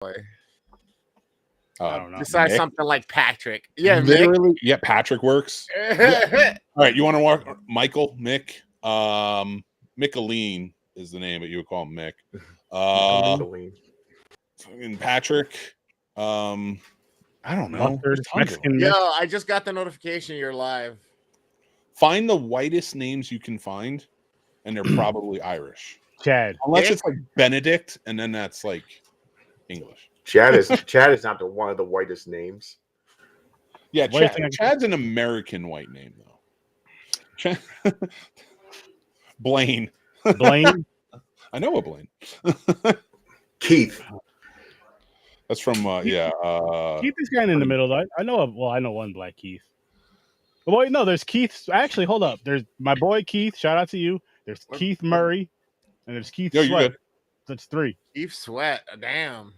I don't know. Besides Mick? something like Patrick. Yeah, literally. Mick. Yeah, Patrick works. Yeah. All right, you want to walk Michael, Mick, Mickeline is the name, but you would call him Mick. And Patrick. I don't know. Mustard, Mexican Yo, Mick. I just got the notification you're live. Find the whitest names you can find, and they're probably Irish. Chad. Unless it's like Benedict, and then that's like English. Chad is not one of the whitest names. Yeah, Chad's an American white name though. Blaine. Blaine. I know a Blaine. Keith. That's from Keith is kind of in the middle. I know one Black Keith. Well, wait, no, there's Keith. Actually, hold up. There's my boy Keith. Shout out to you. There's Keith Murray, and there's Keith Sweat. That's 3. Keith Sweat. Damn.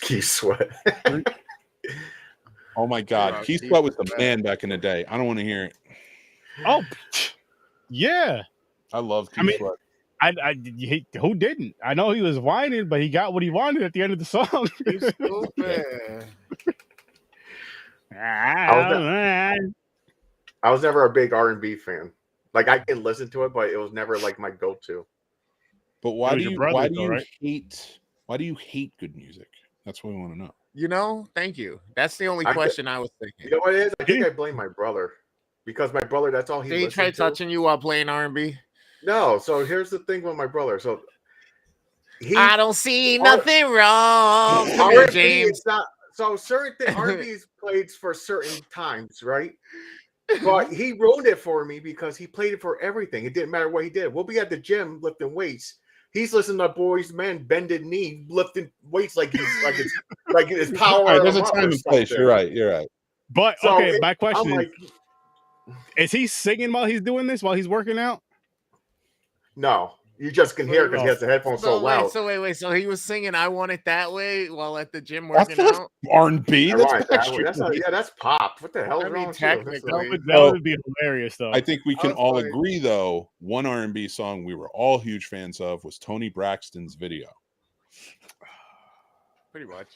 Keith Sweat. Oh my God, Keith Sweat was the man back in the day. I don't want to hear it. Oh, yeah. I love Keith Sweat. Who didn't? I know he was whining, but he got what he wanted at the end of the song. He's stupid. I was never a big R&B fan. Like I can listen to it, but it was never like my go-to. But why do you hate good music? That's what we want to know. You know, thank you. That's the only question I was thinking. You know what it is? I think I blame my brother because my brother. That's all he. Did he try touching you while playing R&B? No. So here's the thing with my brother. So I don't see nothing wrong. R&B James. Is not so certain R&B is played for certain times, right? But he ruined it for me because he played it for everything. It didn't matter what he did. We'll be at the gym lifting weights. He's listening to Boys Men bended knee lifting weights like it's power. Right, there's a time and place. You're right. But okay, my question is he singing while he's doing this? While he's working out? No, you just can hear because he has the headphones so loud. Wait. So he was singing "I Want It That Way" while at the gym working out. R&B. That's pop. What the hell is wrong with you? That would be hilarious, though. I think we can all agree, though. One R&B song we were all huge fans of was Tony Braxton's Video. Pretty much.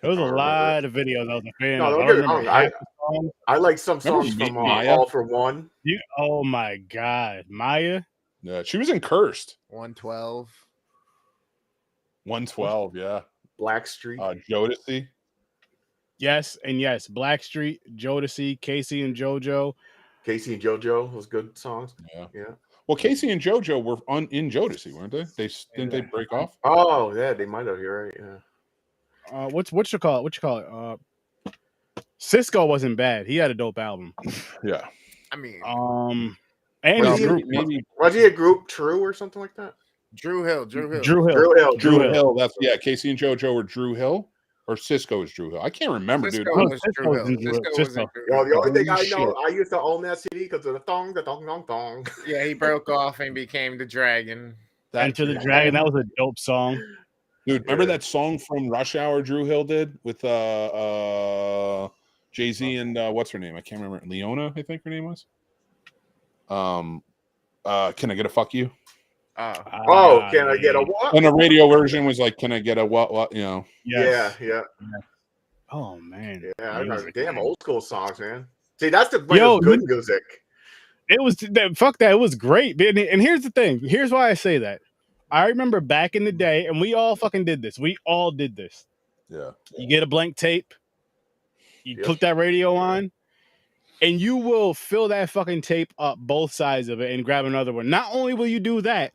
There was a lot of videos I was a fan of. Don't get it wrong. I like some songs from All for One. Oh my God, Maya. Yeah, she was in Cursed. 112. 112, yeah. Blackstreet. Jodeci. Yes, Blackstreet, Jodeci, Casey and JoJo. Casey and JoJo was good songs. Yeah. Well, Casey and JoJo were in Jodeci, weren't they? Didn't they break off? Oh, yeah, they might have. You're right. Yeah. What you call it? Cisco wasn't bad. He had a dope album. Yeah. I mean, and was he a group True or something like that? Drew Hill. That's Casey and JoJo were Drew Hill, or Cisco is Drew Hill. I can't remember, Cisco dude. Was Drew Hill. Cisco. The only thing I know, I used to own that CD because of the thong. Yeah, he broke off and became the Dragon. Enter the Dragon. That was a dope song. Dude, remember that song from Rush Hour Drew Hill did with Jay-Z and what's her name? I can't remember. Leona, I think her name was. Can I get a fuck you? Can I get a what? And the radio version was like, can I get a what, you know? Yes. Yeah. Oh, man. Yeah, I remember. Damn, old school songs, man. See, that's the good music. It was, fuck that. It was great. And here's the thing. Here's why I say that. I remember back in the day, and we all fucking did this. We all did this. Yeah. You get a blank tape. You click that radio on. And you will fill that fucking tape up both sides of it and grab another one. Not only will you do that,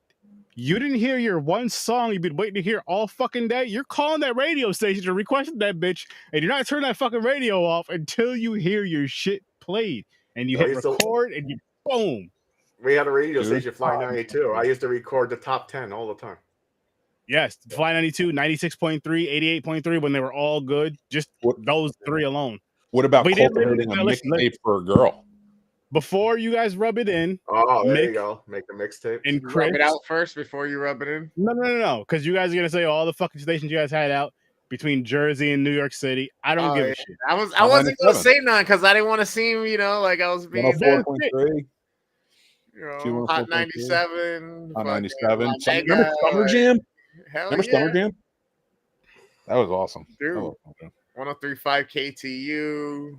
you didn't hear your one song you've been waiting to hear all fucking day. You're calling that radio station or requesting that bitch, and you're not turning that fucking radio off until you hear your shit played. And you hit record, and you boom. We had a radio station, Fly 92. I used to record the top 10 all the time. Yes, Fly 92, 96.3, 88.3 when they were all good. Just those three alone. What about cultivating a mixtape for a girl? Before you guys rub it in. Oh, there you go. Make a mixtape. And rub it out first before you rub it in? No. Because you guys are going to say all the fucking stations you guys had out between Jersey and New York City. I don't give a shit. I wasn't going to say none because I didn't want to seem, like I was being... 104.3. Hot 97. Hot 97. Remember Summer Jam? Hell Remember Summer Jam? That was awesome. Dude. I love that show. 103.5 KTU.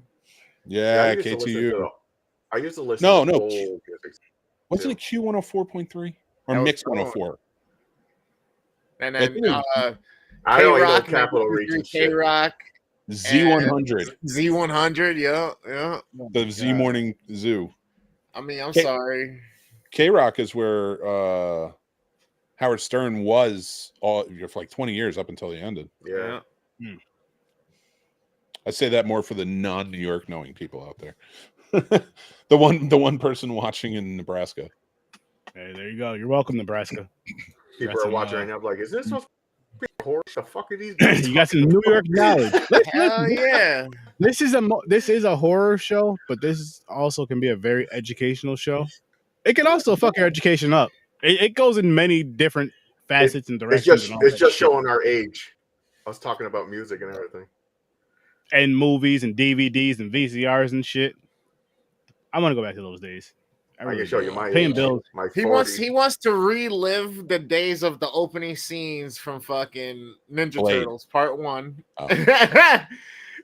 Yeah, I used to listen KTU. to I used to listen No, to no. old music. Wasn't it Q104.3 or That was Mix cool. 104? And I then think it was I only know K-Rock, Capital Region shit. K-Rock, Z100, Z100, yeah. the Z Morning Zoo. I mean, I'm K- sorry. K-Rock is where Howard Stern was all for like 20 years up until he ended. Yeah. I say that more for the non-New York knowing people out there. the one person watching in Nebraska. Hey, there you go. You're welcome, Nebraska. People Got are some, watching right now, like, is this supposed to be a horror? The fuck are these guys? You got some New York knowledge. Hell yeah. This is a horror show, but this also can be a very educational show. It can also fuck your education up. It goes in many different facets and directions. It's just showing our age. I was talking about music and everything. And movies and DVDs and VCRs and shit. I want to go back to those days. I can show you my paying age. bills. My He 40. wants to relive the days of the opening scenes from fucking Ninja Blade. Turtles Part 1. Oh.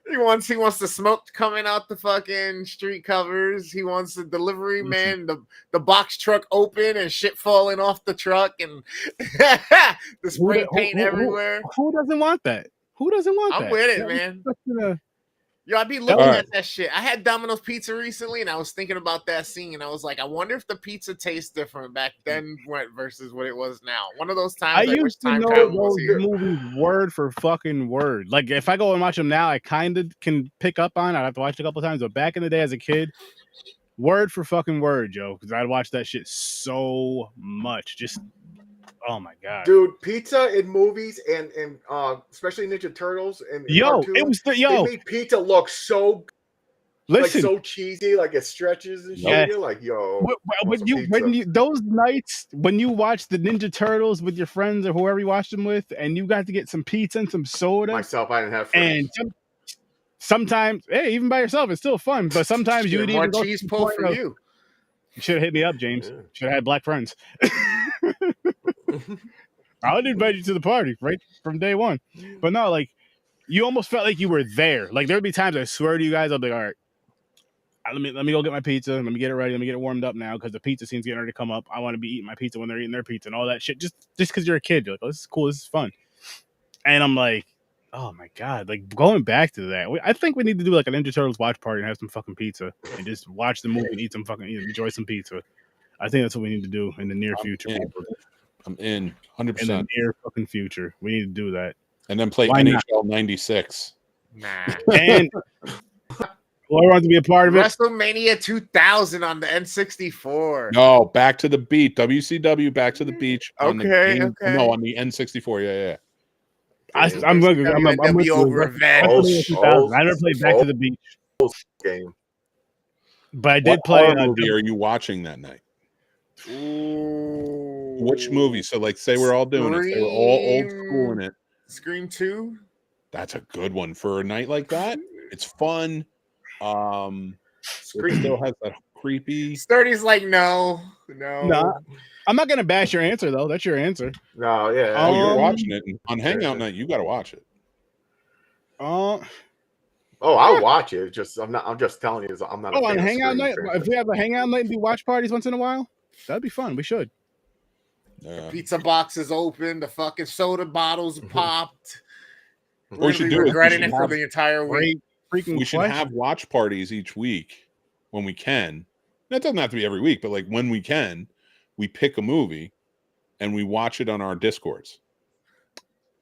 He wants the smoke coming out the fucking street covers. He wants the delivery man, the box truck open and shit falling off the truck and the spray paint everywhere. Who doesn't want that? Who doesn't want that? I'm with it, man. Yo, I'd be looking at that shit. I had Domino's Pizza recently, and I was thinking about that scene, and I was like, I wonder if the pizza tastes different back then versus what it was now. One of those times I used to know those movies word for fucking word. Like, if I go and watch them now, I kind of can pick up on it. I have to watch it a couple times, but back in the day as a kid, word for fucking word, Joe, because I'd watch that shit so much. Just, oh my god, dude, pizza in movies and especially Ninja Turtles and cartoons, they made pizza look so like so cheesy, like it stretches and shit. Yeah. You're like, yo, when you those nights when you watch the Ninja Turtles with your friends or whoever you watched them with, and you got to get some pizza and some soda. Myself, I didn't have friends. And sometimes, hey, even by yourself, it's still fun. But sometimes you would more even cheese pull for you. You should have hit me up, James. Yeah. Should have had black friends. I would invite you to the party right from day one. But no, like you almost felt like you were there. Like there would be times I swear to you guys, I'll be like, all right, let me go get my pizza. Let me get it ready. Let me get it warmed up now because the pizza scene's getting ready to come up. I want to be eating my pizza when they're eating their pizza and all that shit. Just because you're a kid, you're like, oh, this is cool. This is fun. And I'm like, oh my god, like going back to that. I think we need to do like a Ninja Turtles watch party and have some fucking pizza and just watch the movie and eat some fucking enjoy some pizza. I think that's what we need to do in the near future. I'm in 100%. In the near fucking future, we need to do that. And then play NHL 96. Nah. And whoever wants to be a part of it. WrestleMania 2000 on the N64. No, Back to the Beach. WCW Back to the Beach. Okay. No, on the N64. Yeah. I'm looking. I'm with you. I never played Back to the Beach game, but I did play. What movie are you watching that night? Ooh. Which movie? So, like, say we're all doing it. Say we're all old school in it. Scream 2. That's a good one for a night like that. It's fun. Scream still has that creepy. Sturdy's like, no. I'm not gonna bash your answer though. That's your answer. No, yeah. Oh, you're watching it on Hangout Night. You got to watch it. Oh, I'll watch it. I'm just telling you. I'm not. On Hangout Night. If we have a Hangout Night and do watch parties once in a while, that'd be fun. We should. The pizza box is open. The fucking soda bottles popped. What we should do regretting it for the entire week. We should have watch parties each week when we can. That doesn't have to be every week, but like when we can, we pick a movie and we watch it on our Discords.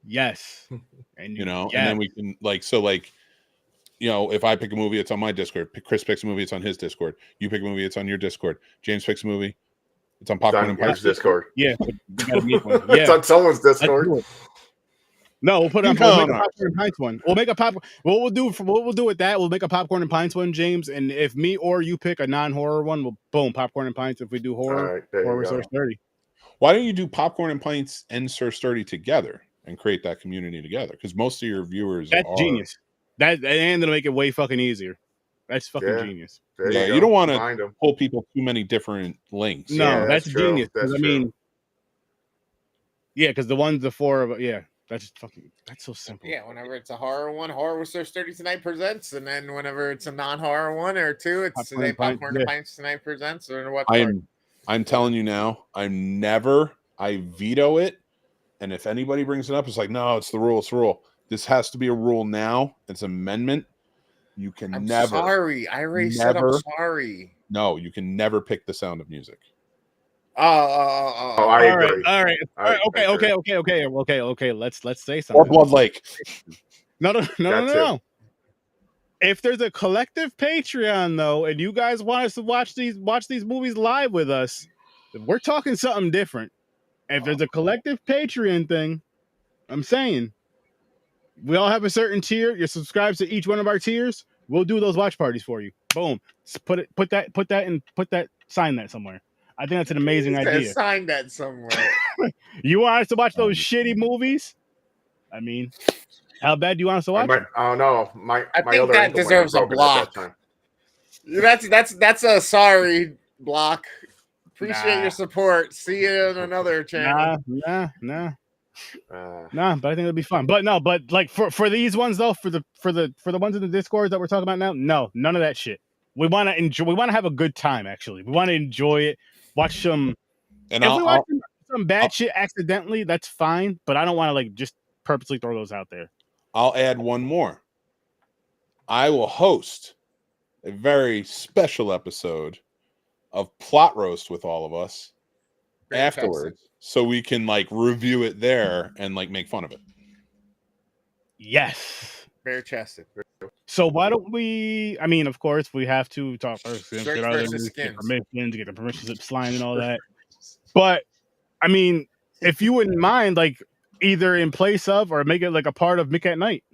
Yes. And and then we can if I pick a movie, it's on my Discord. Chris picks a movie, it's on his Discord. You pick a movie, it's on your Discord. James picks a movie, it's on Popcorn and Pipes Discord. Yeah, we gotta meet one. Yeah. It's on someone's Discord. No, we'll put it on Popcorn and Pints one. We'll make a popcorn. What we'll do with that, we'll make a Popcorn and Pints one, James. And if me or you pick a non-horror one, we'll boom, Popcorn and Pints. If we do horror, horror Sir Sturdy. Why don't you do Popcorn and Pints and Sir Sturdy together and create that community together? Because most of your viewers that's genius. And it'll make it way fucking easier. That's fucking genius. You don't want to pull people too many different links. No, that's genius. I mean, yeah, because the four of That's so simple. Yeah, whenever it's a horror one, Horror with Sir Sturdy Tonight presents, and then whenever it's a non-horror one or two, it's today Popcorn and Pints Tonight presents, or what? I'm telling you now, I veto it. And if anybody brings it up, it's like, no, it's the rule. It's the rule. This has to be a rule now. It's an amendment. You can I'm never. Sorry, I already said I'm sorry. No, you can never pick The Sound of Music. I agree. All right. Okay. Let's say something. Or Blood Lake. No. If there's a collective Patreon though, and you guys want us to watch these movies live with us, we're talking something different. If there's a collective Patreon thing, I'm saying we all have a certain tier. You're subscribed to each one of our tiers. We'll do those watch parties for you. Boom. Put that, sign that somewhere. I think that's an amazing idea. Sign that somewhere. You want us to watch those shitty movies? I mean, how bad do you want us to watch? I don't know. I think that deserves a block. That's a sorry block. Appreciate your support. See you in another channel. Nah. But I think it'll be fun. But like for these ones though, for the ones in the Discord that we're talking about now, no, none of that shit. We want to enjoy. We want to have a good time. Actually, we want to enjoy it. Watch some. And if we watch some bad shit accidentally, that's fine. But I don't want to like just purposely throw those out there. I'll add one more. I will host a very special episode of Plot Roast with all of us afterwards, so we can like review it there and like make fun of it. Yes, bare chested. So why don't we? I mean, of course, we have to talk first. Get the permission slip slime and all that. But I mean, if you wouldn't mind, like either in place of or make it like a part of Mick at Night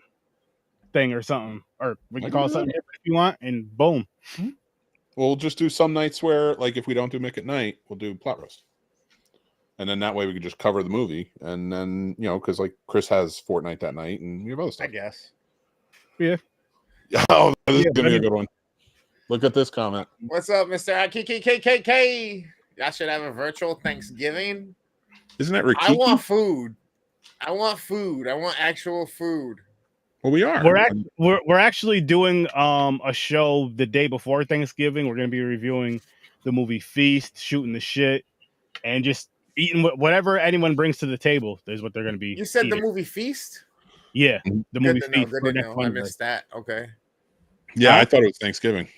thing or something, or we can call it something different if you want, and boom. We'll just do some nights where, like, if we don't do Mick at Night, we'll do Plot Roast. And then that way we could just cover the movie. And then, you know, because, like, Chris has Fortnite that night and we have other stuff. I guess. Yeah. Oh, this is going to be a good one. Look at this comment. What's up, Mr. KKKKK? Y'all should have a virtual Thanksgiving. Isn't that Rikiki? I want food. I want actual food. Well, we are. We're actually doing a show the day before Thanksgiving. We're going to be reviewing the movie Feast, shooting the shit, and just eating whatever anyone brings to the table. Is what they're going to be. You said eating. The movie Feast? Yeah, the movie Feast. Good to know. I missed that. Okay. Yeah, I thought it was Thanksgiving.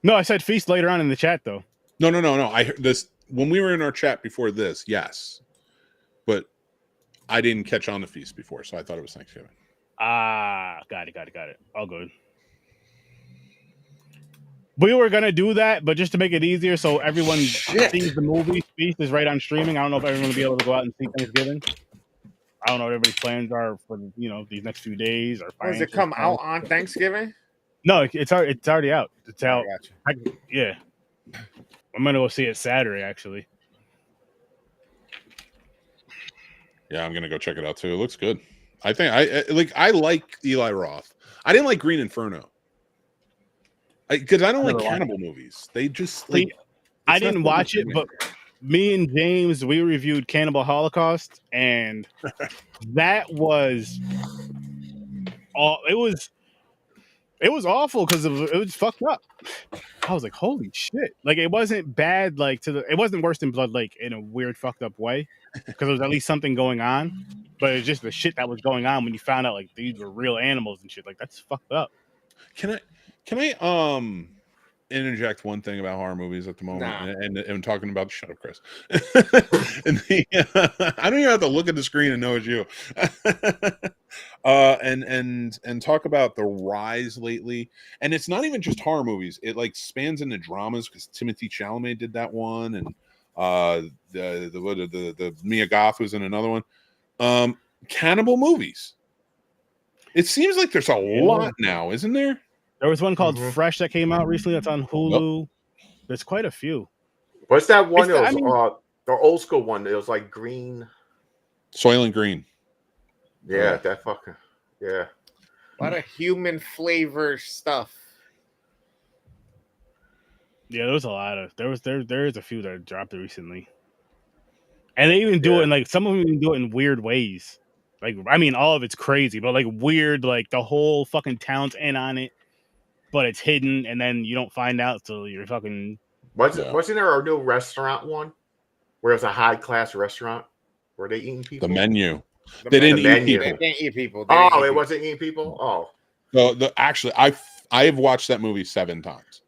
No, I said Feast later on in the chat, though. No. I heard this when we were in our chat before this. Yes, but I didn't catch on the Feast before, so I thought it was Thanksgiving. Got it. All good. We were gonna do that, but just to make it easier, so everyone sees the movie. Feast is right on streaming. I don't know if everyone will be able to go out and see Thanksgiving. I don't know what everybody's plans are for these next few days. Or does it come out on Thanksgiving? No, it's already out. It's out. Yeah. I'm gonna go see it Saturday, actually. Yeah, I'm gonna go check it out too. It looks good. I think I like Eli Roth. I didn't like Green Inferno because I don't like cannibal movies. They just like. I didn't watch it, but me and James, we reviewed Cannibal Holocaust, and that was it was awful because it was fucked up. I was like, holy shit. Like, it wasn't bad, like, it wasn't worse than Blood Lake in a weird, fucked up way, because there was at least something going on, but it's just the shit that was going on when you found out, like, these were real animals and shit. Like, that's fucked up. Can I interject one thing about horror movies at the moment? And talking about, shut up, Chris. I don't even have to look at the screen and know it's you. And talk about the rise lately, and it's not even just horror movies. It like spans into dramas because Timothy Chalamet did that one, and the Mia Goth was in another one. Cannibal movies. It seems like there's a lot now, isn't there? There was one called Fresh that came out recently. That's on Hulu. Yep. There's quite a few. What's that one? The old school one. It was like green, Soylent Green. Yeah, that fucking A lot of human flavor stuff. Yeah, there was a lot of there is a few that dropped recently. And they even do Yeah. it in like some of them even do it in weird ways. Like I mean, all of it's crazy, but like weird, like the whole fucking town's in on it, but it's hidden, and then you don't find out till you're fucking. Wasn't there a new restaurant one where it was a high class restaurant where they eating people? The menu. The They menu. didn't eat menu. people. They didn't eat people. They didn't Oh, eat it people. wasn't eating people. Oh, Actually, I have watched that movie 7 times.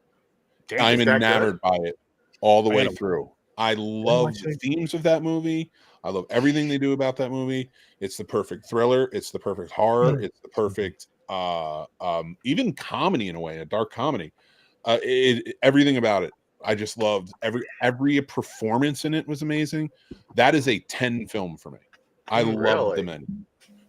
Damn, I'm is that enamored by it all the I way gotta- through. I love watch the it. themes of that movie. I love everything they do about that movie. It's the perfect thriller. It's the perfect horror. It's the perfect even comedy in a way, a dark comedy. Everything about it. I just loved every performance in it was amazing. That is a 10 film for me. I love really? the menu.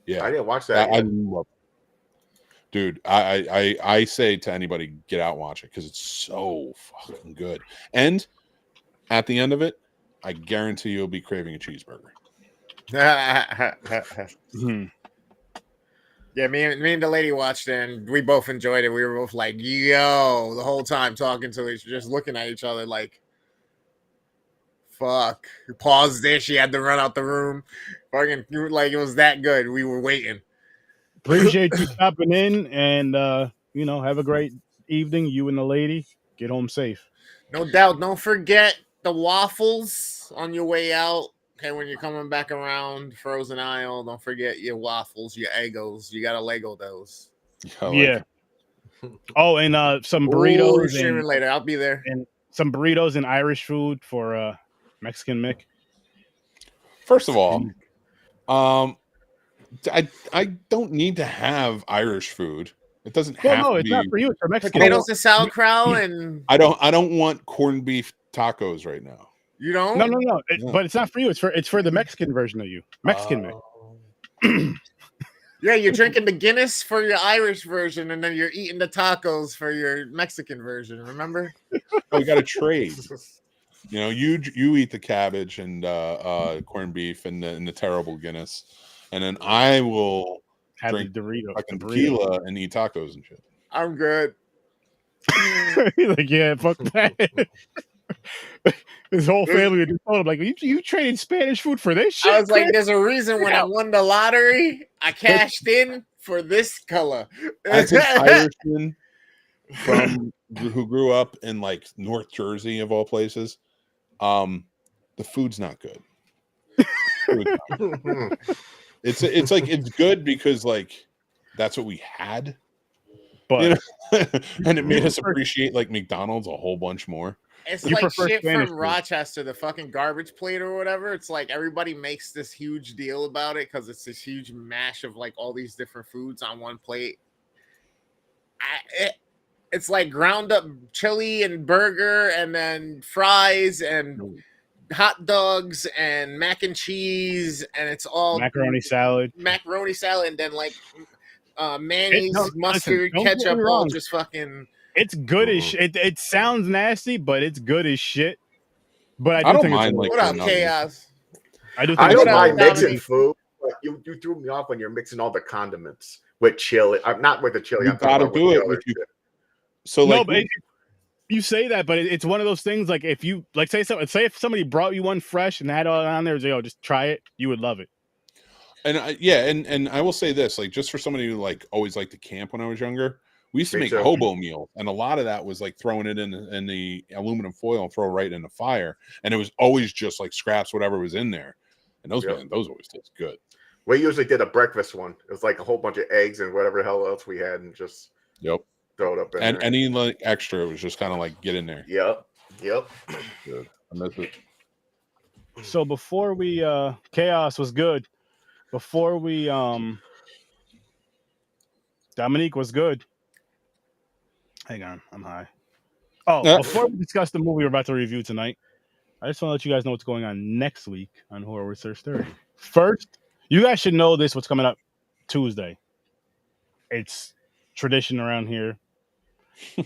Yeah, I didn't watch that. I yet. love it. Dude, I say to anybody, get out and watch it because it's so fucking good. And at the end of it, I guarantee you'll be craving a cheeseburger. Mhm. Yeah, me and the lady watched it, and we both enjoyed it. We were both like, "Yo!" the whole time talking to each, just looking at each other like, "Fuck!" We paused there. She had to run out the room. Fucking like it was that good. We were waiting. Appreciate you stopping in, and have a great evening. You and the lady get home safe. No doubt. Don't forget the waffles on your way out. Okay, when you're coming back around Frozen Isle, don't forget your waffles, your Eggos. You gotta Lego those. Yeah. Oh, and some Ooh, burritos streaming later. I'll be there. and some burritos and Irish food for Mexican Mick. First of all, I don't need to have Irish food. It doesn't Well, have no, to it's be. not for you. It's for Mexican. Potatoes and sauerkraut, and I don't want corned beef tacos right now. you don't. No. No. But it's not for you. It's for the Mexican version of you, Mexican Mick. Yeah, you're drinking the Guinness for your Irish version, and then you're eating the tacos for your Mexican version. Remember? We got to trade. You eat the cabbage and corned beef and the terrible Guinness, and then I will Have drink the Dorito, fucking the burrito. tequila and eat tacos and shit. I'm good. Like, yeah, fuck that. His whole family just told him, like, you traded Spanish food for this shit? I was like, Chris?" there's a reason when I won the lottery, I cashed in for this color. As an Irishman who grew up in like North Jersey of all places, the food's not good. It's like it's good because like that's what we had, But and it made us appreciate like McDonald's a whole bunch more. It's You like prefer shit Spanish from food. Rochester, the fucking garbage plate or whatever. It's like everybody makes this huge deal about it because it's this huge mash of like all these different foods on one plate. It's like ground up chili and burger and then fries and hot dogs and mac and cheese, and it's all macaroni salad. and then like mayonnaise, mustard, don't get me ketchup, all wrong. just fucking. It's good as shit. It sounds nasty, but it's good as shit. But I I do don't think mind, it's like, What up, nuggets. Chaos? I do think I it's don't What up, mind mixing Dominique? food, but you threw me off when you're mixing all the condiments with chili. I'm not with the chili. You I'm talking gotta about do with it the other if you. shit. So no, like but you say that, but it's one of those things. Like if you like say if somebody brought you one fresh and had all on there, say, "Oh, just try it," you would love it. and and I will say this, like just for somebody who like always liked to camp when I was younger, we used to Me make too. hobo meal, and a lot of that was like throwing it in the aluminum foil and throw it right in the fire, and it was always just like scraps, whatever was in there, and those Yep. those always taste good. We usually did a breakfast one. It was like a whole bunch of eggs and whatever the hell else we had, and just Yep. throw it up in And there. any like extra, it was just kind of like get in there. Yep. Good. I miss it. So before we chaos was good. Before we Dominique was good. Hang on, I'm high. Oh, before we discuss the movie we're about to review tonight, I just want to let you guys know what's going on next week on Horror with Sir Sturdy. First, you guys should know this, what's coming up Tuesday. It's tradition around here.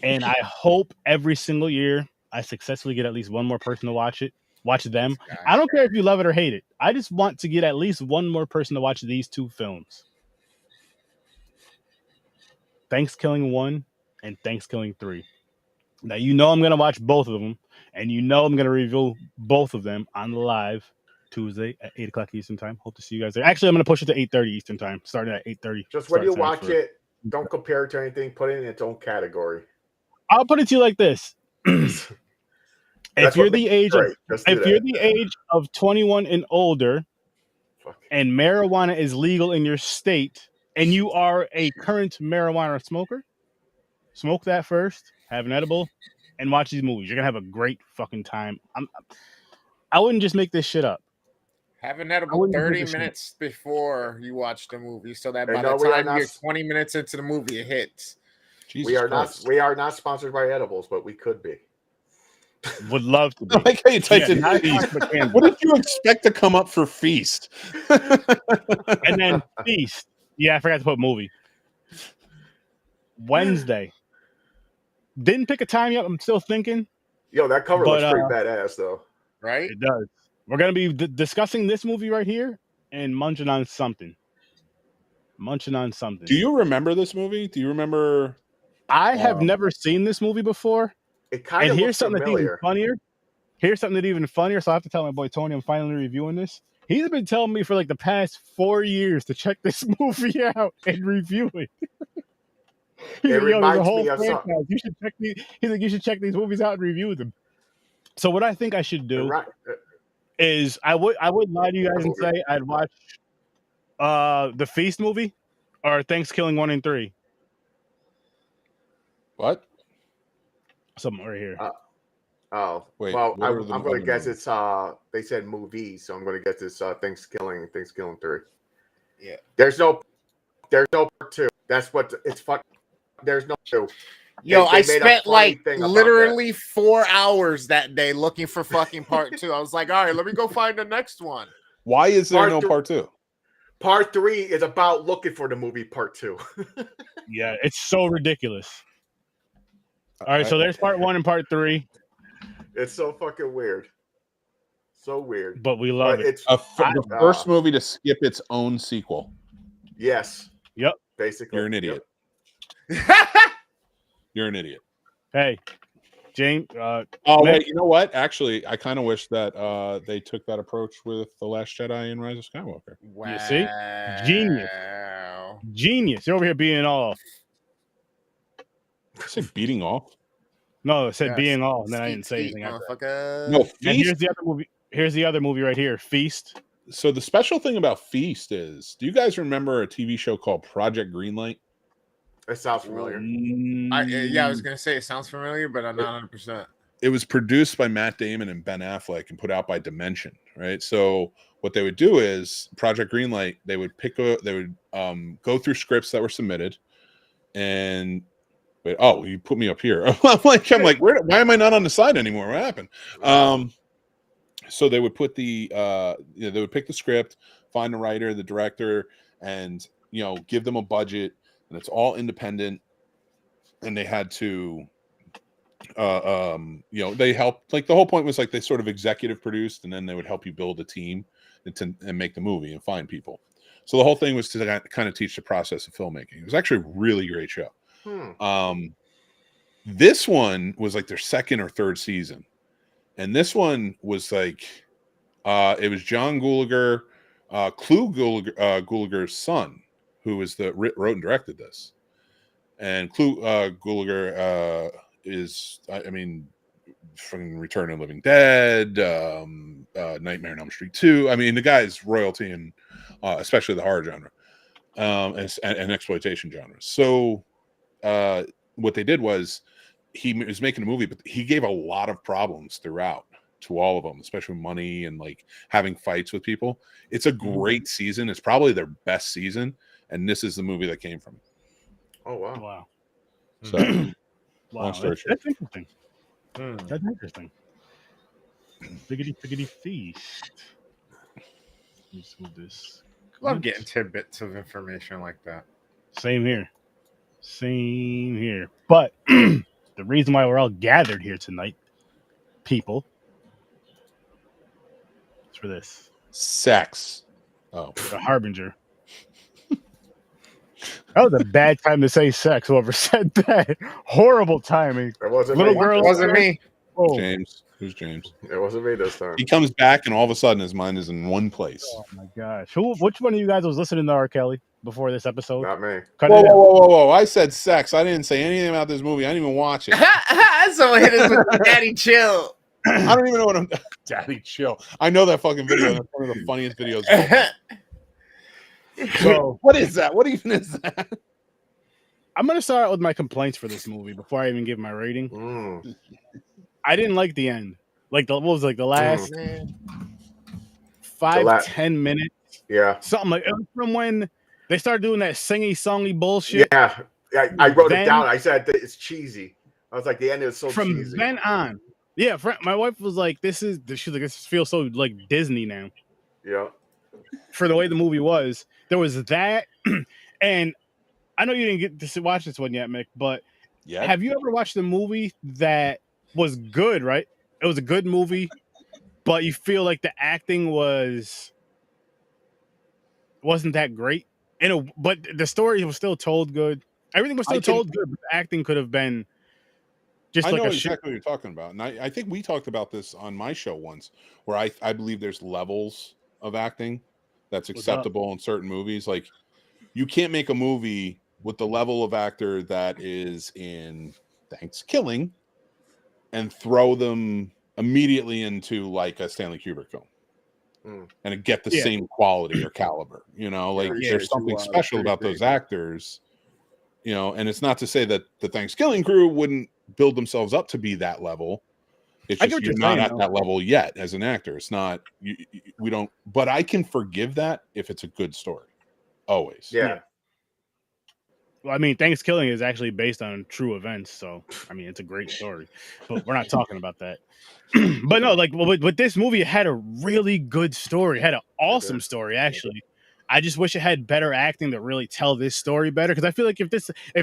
And I hope every single year I successfully get at least one more person to watch it. Watch them. I don't care if you love it or hate it. I just want to get at least one more person to watch these two films. Thanksgiving 1 and Thanksgiving 3. Now, you know I'm going to watch both of them, and you know I'm going to review both of them on the live Tuesday at 8 o'clock Eastern time. Hope to see you guys there. Actually, I'm going to push it to 8:30 Eastern time, starting at 8:30. Just when you watch it, don't compare it to anything. Put it in its own category. I'll put it to you like this. If you're the age of 21 and older, and marijuana is legal in your state, and you are a current marijuana smoker, smoke that first, have an edible, and watch these movies. You're gonna have a great fucking time. I wouldn't just make this shit up. Have an edible 30 minutes before you watch the movie, so that by the time you're 20 minutes into the movie, it hits. We are not sponsored by edibles, but we could be. Would love to be. I like how you typed in feast. What did you expect to come up for feast? And then feast. Yeah, I forgot to put movie. Wednesday. Didn't pick a time yet. I'm still thinking. Yo, that cover looks pretty badass, though. Right? It does. We're going to be discussing this movie right here and munching on something. Do you remember this movie? Do you remember? I have never seen this movie before. It kind of looks familiar. Here's something that's even funnier. So I have to tell my boy Tony I'm finally reviewing this. He's been telling me for like the past 4 years to check this movie out and review it. He's It like, reminds me of something. You should check these. He's like, you should check these movies out and review them. So what I think I should do is I would lie to you guys and say I'd watch the Feast movie or Thanksgiving 1 and 3. What? Something right here. Wait. Well, I'm going to guess it's they said movies, so I'm going to guess it's Thanksgiving 3. Yeah. There's no part 2. That's what it's fun. There's no 2. Yo, I spent like literally 4 hours that day looking for fucking part 2. I was like, all right, let me go find the next one. Why is there no part 2? Part 3 is about looking for the movie part 2. Yeah, it's so ridiculous. All right, so there's part 1 and part 3. It's so fucking weird. So weird. But we love it. It's the first movie to skip its own sequel. Yes. Yep. Basically. You're an idiot. You're an idiot. Hey, James. Wait, you know what? Actually, I kind of wish that they took that approach with The Last Jedi and Rise of Skywalker. Wow. You see? Genius. You're over here being all. I said beating off. No, it said being all, and then I didn't say anything after. No, Feast. And here's the other movie. Here's the other movie right here, Feast. So the special thing about Feast is, do you guys remember a TV show called Project Greenlight? It sounds familiar. I was gonna say it sounds familiar, but I'm not 100%. It was produced by Matt Damon and Ben Affleck and put out by Dimension, right? So what they would do is Project Greenlight. They would go through scripts that were submitted, and you put me up here. I'm like, why am I not on the side anymore? What happened? So they would put they would pick the script, find the writer, the director, and give them a budget, and it's all independent. And they had to, they helped. Like the whole point was like they sort of executive produced, and then they would help you build a team and make the movie and find people. So the whole thing was to kind of teach the process of filmmaking. It was actually a really great show. This one was like their second or third season, and this one was like it was John Gulager, Clu Gulager's son, who was wrote and directed this. And Clu Gulager is, from Return of the Living Dead, Nightmare on Elm Street 2. I mean, the guy's royalty in especially the horror genre and exploitation genres. So what they did was he was making a movie, but he gave a lot of problems throughout to all of them, especially money and like having fights with people. It's a great season. It's probably their best season, and this is the movie that came from it. Oh wow! So, wow, that's interesting. That's interesting. Biggity feast. Let's move this. Love getting tidbits of information like that. Same here. But the reason why we're all gathered here tonight, people, is for this. Sex. Oh, the Harbinger. That was a bad time to say sex. Whoever said that, horrible timing. It wasn't little me. girls. It wasn't me. Oh, James. Who's James? It wasn't me this time. He comes back, and all of a sudden, his mind is in one place. oh my gosh. Which one of you guys was listening to R. Kelly before this episode? Not me. Cut Whoa, it whoa, out. whoa, whoa, whoa! I said sex. I didn't say anything about this movie. I didn't even watch it. Someone hit us with the daddy chill. I don't even know what I'm. Daddy, chill. I know that fucking video. That's one of the funniest videos. So, what is that? What even is that? I'm gonna start out with my complaints for this movie before I even give my rating. Mm. I didn't like the end. Like what was like the last Man. 5-10 minutes, Yeah. something like it was from when they started doing that singy-songy bullshit. Yeah. I wrote it Then- down. I said that it's cheesy. I was like, the end is so From cheesy. then on, yeah. My wife was like, She's like, this feels so like Disney now." Yeah. For the way the movie was, there was that, and I know you didn't get to watch this one yet, Mick. But Yeah. have you ever watched a movie that was good? Right, it was a good movie, but you feel like the acting wasn't that great. But the story was still told good. Everything was still told good, but the acting could have been just I like know a shit. exactly what you're talking about, and I think we talked about this on my show once, where I believe there's levels of acting that's What's up? acceptable in certain movies. Like, you can't make a movie with the level of actor that is in Thanksgiving and throw them immediately into like a Stanley Kubrick film and get the same quality or caliber. You know, like Yeah, there's something special about those actors. You know, and it's not to say that the Thanksgiving crew wouldn't build themselves up to be that level. It's I get just what you're you're not saying, at that level yet as an actor. It's not we don't. But I can forgive that if it's a good story. Always. Yeah. Well, I mean, Thanksgiving is actually based on true events, so I mean, it's a great story. But we're not talking about that. But no, like with this movie, it had a really good story. It had an awesome story, actually. I just wish it had better acting to really tell this story better. Because I feel like if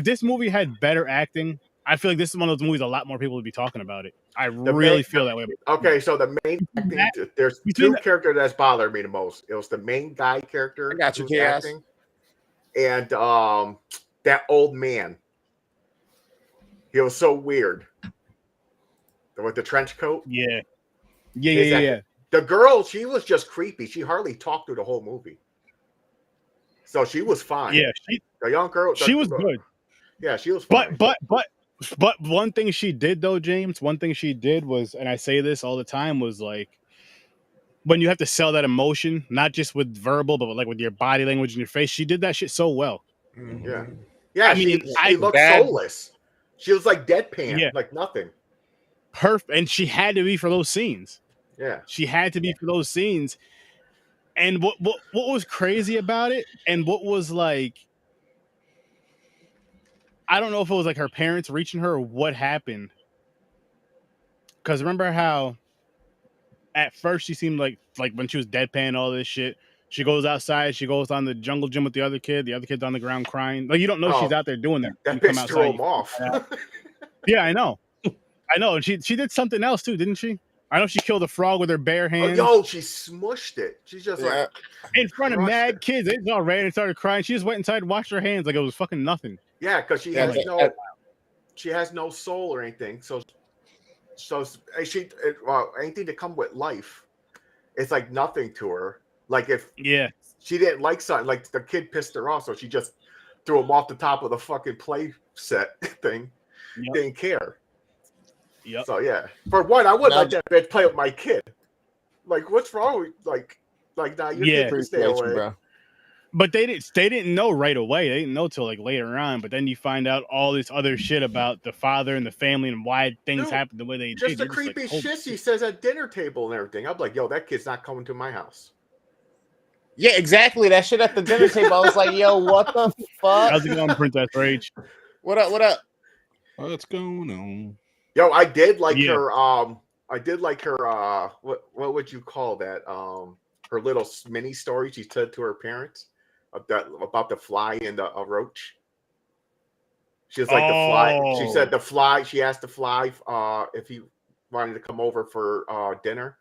this movie had better acting, I feel like this is one of those movies a lot more people would be talking about it. I really feel that way. Okay, so the main acting, there's two characters that's bothered me the most. It was the main guy character. I got you, who's Chaos. acting, and that old man. He was so weird. With the trench coat. Yeah. The girl, she was just creepy. She hardly talked through the whole movie. So she was fine. Yeah, the young girl. She was good. Yeah, she was fine. But one thing she did though, James, one thing she did was, and I say this all the time, was like when you have to sell that emotion, not just with verbal, but like with your body language and your face, she did that shit so well. Yeah. Yeah, I mean, she looked soulless. She was like deadpan, like nothing. Perfect. And she had to be for those scenes. Yeah. She had to be for those scenes. And what was crazy about it, and what was like, I don't know if it was like her parents reaching her or what happened. Because remember how at first she seemed like when she was deadpan, all this shit, she goes outside, she goes on the jungle gym with the other kid's on the ground crying. Like, you don't know she's out there doing that. That bitch threw him off. Yeah, I know. And she did something else too, didn't she? I know she killed a frog with her bare hands. Oh, yo, she smushed it. She's just like in front of mad kids. They just all ran and started crying. She just went inside and washed her hands like it was fucking nothing. Yeah, because she has no soul or anything. So she anything to come with life, it's like nothing to her. Like if she didn't like something, like the kid pissed her off, so she just threw him off the top of the fucking play set thing. Didn't care. Yep. So yeah, for one, I wouldn't let that bitch play with my kid. Like, what's wrong with like now your kid can stay away. Bro. But they didn't know right away. They didn't know till like later on. But then you find out all this other shit about the father and the family and why things happened the way they did. Just the creepy shit he says at dinner table and everything. I'm like, yo, that kid's not coming to my house. Yeah, exactly. That shit at the dinner table. I was like, yo, what the fuck? How's it going, Princess Rage? What up? What's going on? Yo, I did like her. I did like her. What would you call that? Her little mini story she said to her parents about the fly and the roach. She was like the fly. She said the fly. She asked the fly if he wanted to come over for dinner,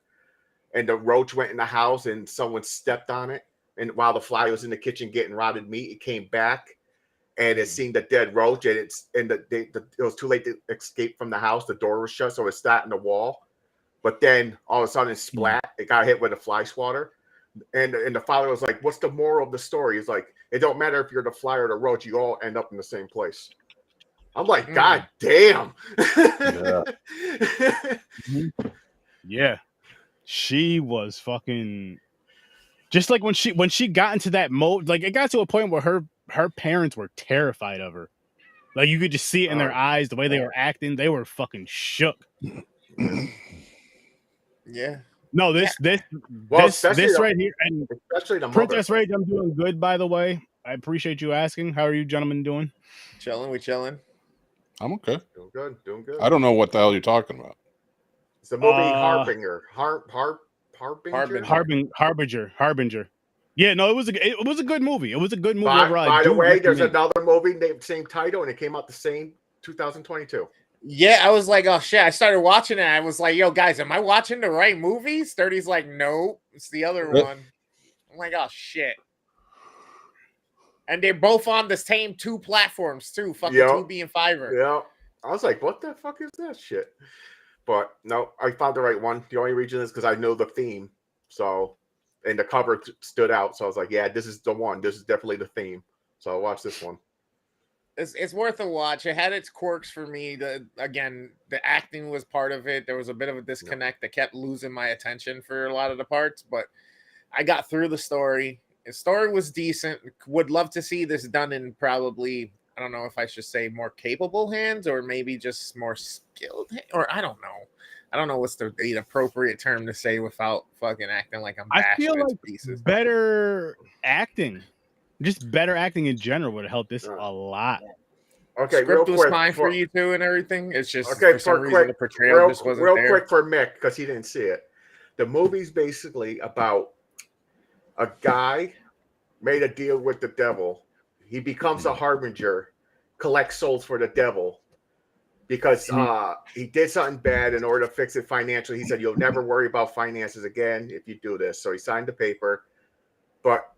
and the roach went in the house and someone stepped on it. And while the fly was in the kitchen getting rotted meat, it came back and it seen the dead roach, and it was too late to escape from the house. The door was shut, so it sat in the wall. But then all of a sudden, it splat. It got hit with a fly swatter, and the father was like, "What's the moral of the story?" He's like, "It don't matter if you're the fly or the roach. You all end up in the same place." I'm like, God damn. Yeah. She was fucking just like when she got into that mode, like it got to a point where her parents were terrified of her. Like you could just see it in their eyes, the way they were acting, they were fucking shook. Yeah. No, this right here, and especially the Princess Rage, I'm doing good, by the way. I appreciate you asking. How are you gentlemen doing? We chilling. I'm okay. Doing good. I don't know what the hell you're talking about. It's the movie Harbinger. Harbinger. Yeah, no, it was a good movie. It was a good movie overall. By the way, there's another movie named same title, and it came out the same 2022. Yeah, I was like, oh shit. I started watching it. I was like, yo, guys, am I watching the right movie? Sturdy's like, no, it's the other one. I'm like, oh shit. And they're both on the same 2 platforms too, fucking Tubi and Fiverr. Yeah. I was like, what the fuck is that shit? But no, I found the right one. The only reason is because I know the theme. So, and the cover stood out. So I was like, yeah, this is the one. This is definitely the theme. So I'll watch this one. It's worth a watch. It had its quirks for me. Again, the acting was part of it. There was a bit of a disconnect that kept losing my attention for a lot of the parts, but I got through the story. The story was decent. Would love to see this done in probably, I don't know if I should say more capable hands or maybe just more skilled, or I don't know. I don't know what's the appropriate term to say without fucking acting like I'm bashing its pieces. Better acting. Just better acting in general would have helped this a lot. Okay, script was fine for you too and everything. It's just for some reason the portrayal just wasn't there. Quick for Mick, because he didn't see it. The movie's basically about a guy made a deal with the devil. He becomes a harbinger, collects souls for the devil because he did something bad. In order to fix it financially, he said, "You'll never worry about finances again if you do this." So he signed the paper, but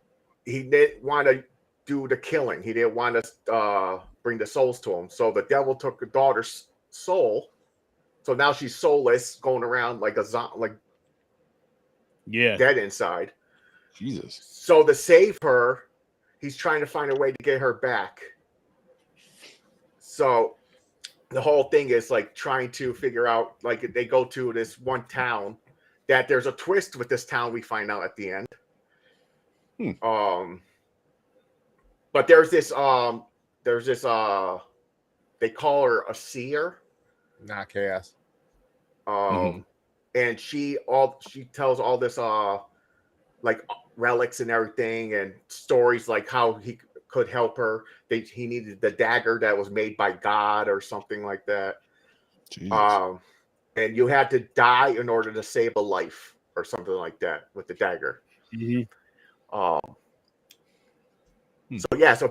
he didn't want to do the killing. He didn't want to bring the souls to him. So the devil took the daughter's soul. So now she's soulless, going around like a zombie, dead inside. Jesus. So to save her, he's trying to find a way to get her back. So the whole thing is like trying to figure out, like they go to this one town that there's a twist with this town we find out at the end. But there's this they call her a seer. Not chaos. And she tells all this like relics and everything and stories like how he could help her. He needed the dagger that was made by God or something like that. Jesus. And you had to die in order to save a life or something like that with the dagger. So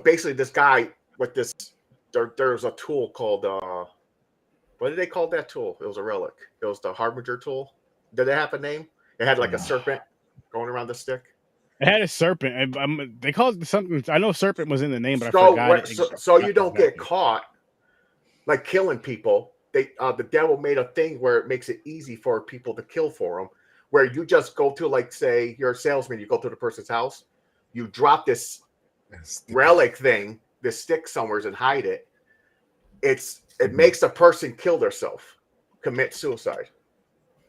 basically this guy with this, there's a tool called what did they call that tool? It was a relic. It was the Harbinger tool. Did it have a name? It had like a serpent going around the stick. It had a serpent. They called it something. I know serpent was in the name, but I forgot it. So you don't get caught like killing people. The devil made a thing where it makes it easy for people to kill for him. Where you just go to, like, say you're a salesman, you go to the person's house, you drop this relic thing, this stick somewhere, and hide it. It makes the person kill themselves, commit suicide.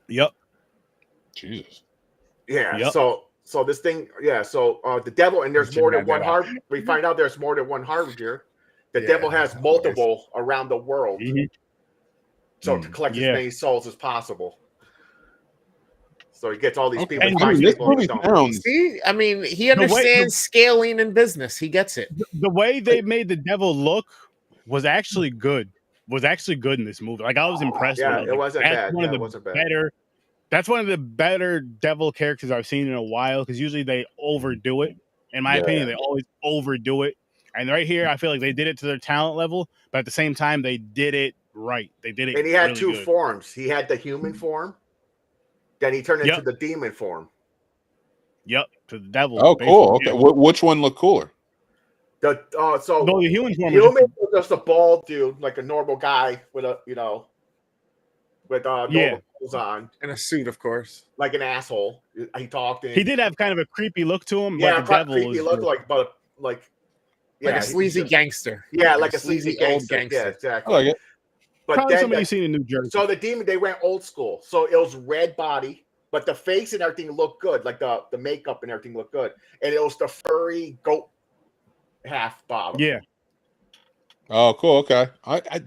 Yep. Jesus. Yeah. Yep. So this thing, so the devil, and there's more than one harbinger. We find out there's more than one harbinger. The devil has multiple around the world. So to collect as many souls as possible. So he gets all these people. See, I mean, he understands scaling in business. He gets it. The way they made the devil look was actually good. In this movie. Like I was impressed. Yeah, it wasn't bad. It wasn't bad. That's one of the better devil characters I've seen in a while, because usually they overdo it. In my opinion, they always overdo it. And right here, I feel like they did it to their talent level, but at the same time, they did it right. They did it. And he had really two good. forms. He had the human form, then he turned into the demon form. Yep, to the devil. Oh, cool. Okay, which one looked cooler? So No, the human form. human was just a bald dude, like a normal guy with a with normal clothes on, In a suit, of course. like an asshole. He talked. And he did have kind of a creepy look to him, yeah, but the devil creepy was look like, but Like a sleazy gangster. Yeah, like a sleazy old gangster. Yeah, I exactly. like it. But probably then somebody you've seen in New Jersey. so the demon, they went old school. So it was red body, but the face and everything looked good. Like the makeup and everything looked good. And it was the furry goat half bottom. Yeah. Oh, cool. Okay.